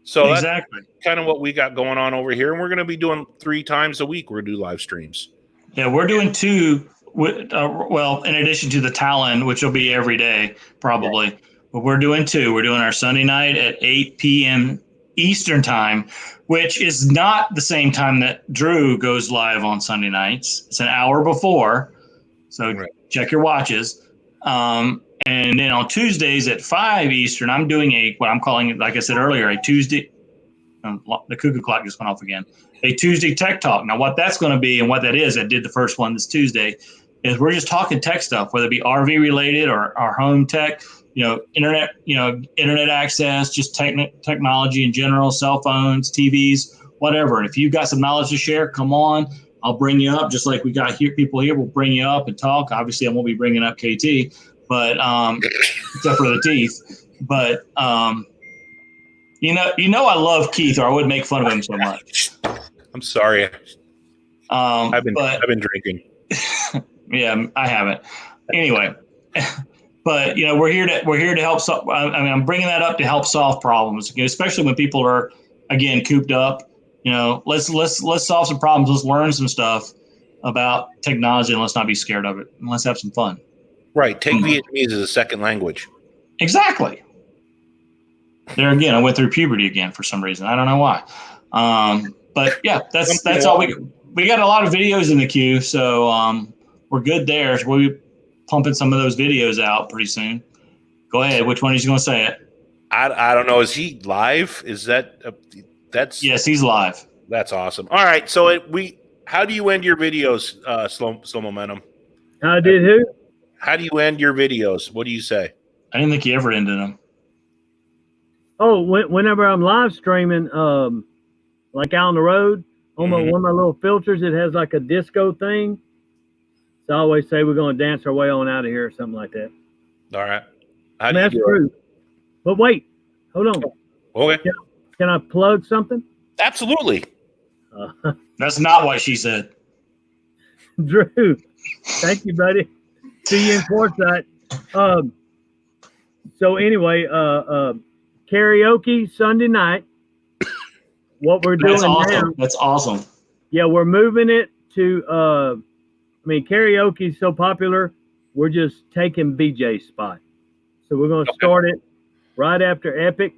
So that's kind of what we got going on over here. And we're going to be doing 3 times a week. We're going to do live streams. Yeah, we're doing 2. In addition to the Talon, which will be every day probably. Yeah. But we're doing 2. We're doing our Sunday night at 8 p.m. Eastern time, which is not the same time that Drew goes live on Sunday nights. It's an hour before. So check your watches. And then on Tuesdays at 5 Eastern, I'm doing what I'm calling, like I said earlier, a Tuesday. The cuckoo clock just went off again. A Tuesday Tech Talk. Now, what that's going to be and what that is, I did the first one this Tuesday, is we're just talking tech stuff, whether it be RV related or our home tech, internet access, just technology in general, cell phones, TVs, whatever. And if you've got some knowledge to share, come on. I'll bring you up, just like we got people here. We'll bring you up and talk. Obviously, I won't be bringing up KT. But except for the teeth. But I love Keith, or I wouldn't make fun of him so much. I'm sorry. I've been drinking. Yeah, I haven't. Anyway, but we're here to help. I'm bringing that up to help solve problems, especially when people are again cooped up. Let's solve some problems. Let's learn some stuff about technology, and let's not be scared of it. And let's have some fun. Right. Take Vietnamese as a second language. Exactly. There again, I went through puberty again for some reason. I don't know why. But yeah, that's all we got a lot of videos in the queue, so we're good there. So we'll be pumping some of those videos out pretty soon. Go ahead. Which one is you going to say it? I don't know. Is he live? Is that that's? Yes, he's live. That's awesome. All right. So how do you end your videos, slow momentum? How did who? How do you end your videos? What do you say? I didn't think you ever ended them. Oh, whenever I'm live streaming, like out on the road, on one of my little filters, it has like a disco thing. So I always say we're going to dance our way on out of here or something like that. All right. That's true. But wait, hold on. Okay. Can I plug something? Absolutely. That's not what she said. Drew, thank you, buddy. See you in Forsyth. So anyway, karaoke Sunday night. What we're doing now. That's awesome. Yeah, we're moving it to karaoke is so popular, we're just taking BJ's spot. So we're going to start it right after Epic.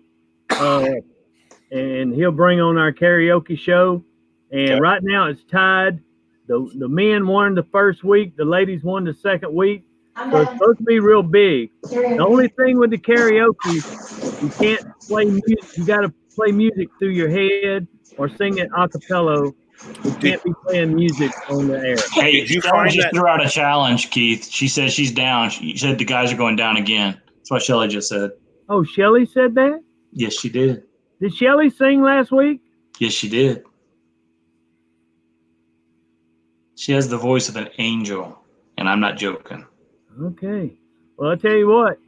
And he'll bring on our karaoke show. And right now it's tied. The men won the first week. The ladies won the second week. So it's supposed to be real big. The only thing with the karaoke, you can't play music. You got to play music through your head or sing it a cappella. You can't be playing music on the air. Hey, you just threw out a challenge, Keith. She said she's down. She said the guys are going down again. That's what Shelly just said. Oh, Shelly said that? Yes, she did. Did Shelly sing last week? Yes, she did. She has the voice of an angel, and I'm not joking. Okay. Well, I'll tell you what.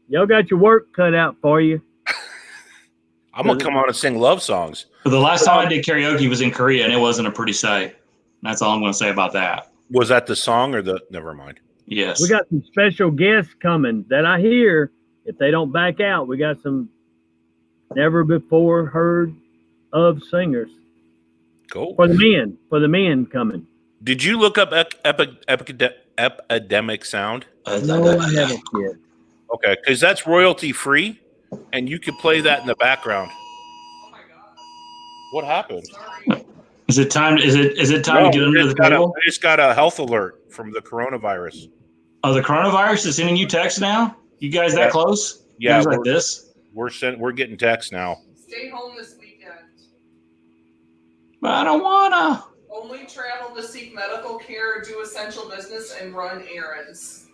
Y'all got your work cut out for you. I'm gonna come on and sing love songs. But the last time I did karaoke was in Korea, and it wasn't a pretty sight. That's all I'm going to say about that. Was that the song or the? Never mind. Yes. We got some special guests coming that I hear. If they don't back out, we got some never before heard of singers Cool. for the men coming. Did you look up epidemic sound? No, I haven't yet. Okay, because that's royalty free, and you could play that in the background. Oh my god. What happened? Sorry. Is it time? Is it time to get under the table? I just got a health alert from the coronavirus. Oh, the coronavirus is sending you texts now. You guys that close? You Yeah, guys like this? We're getting texts now. Stay home this weekend. But I don't wanna. Only travel to seek medical care, do essential business, and run errands.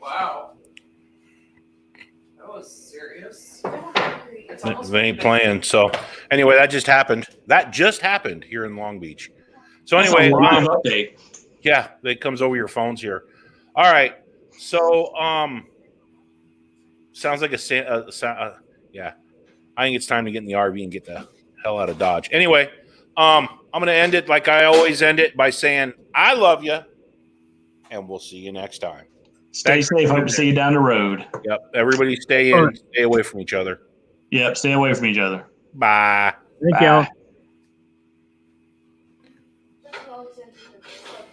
Wow. That was serious. It's almost They ain't playing. So anyway, that just happened. Here in Long Beach. So anyway, That's a live update. yeah, it comes over your phones here. All right. So sounds like yeah. I think it's time to get in the RV and get the hell out of Dodge. Anyway, I'm going to end it like I always end it by saying I love you, and we'll see you next time. Stay safe. Hope to see you down the road. Yep. Everybody stay in. Stay away from each other. Yep. Stay away from each other. Bye. Thank y'all.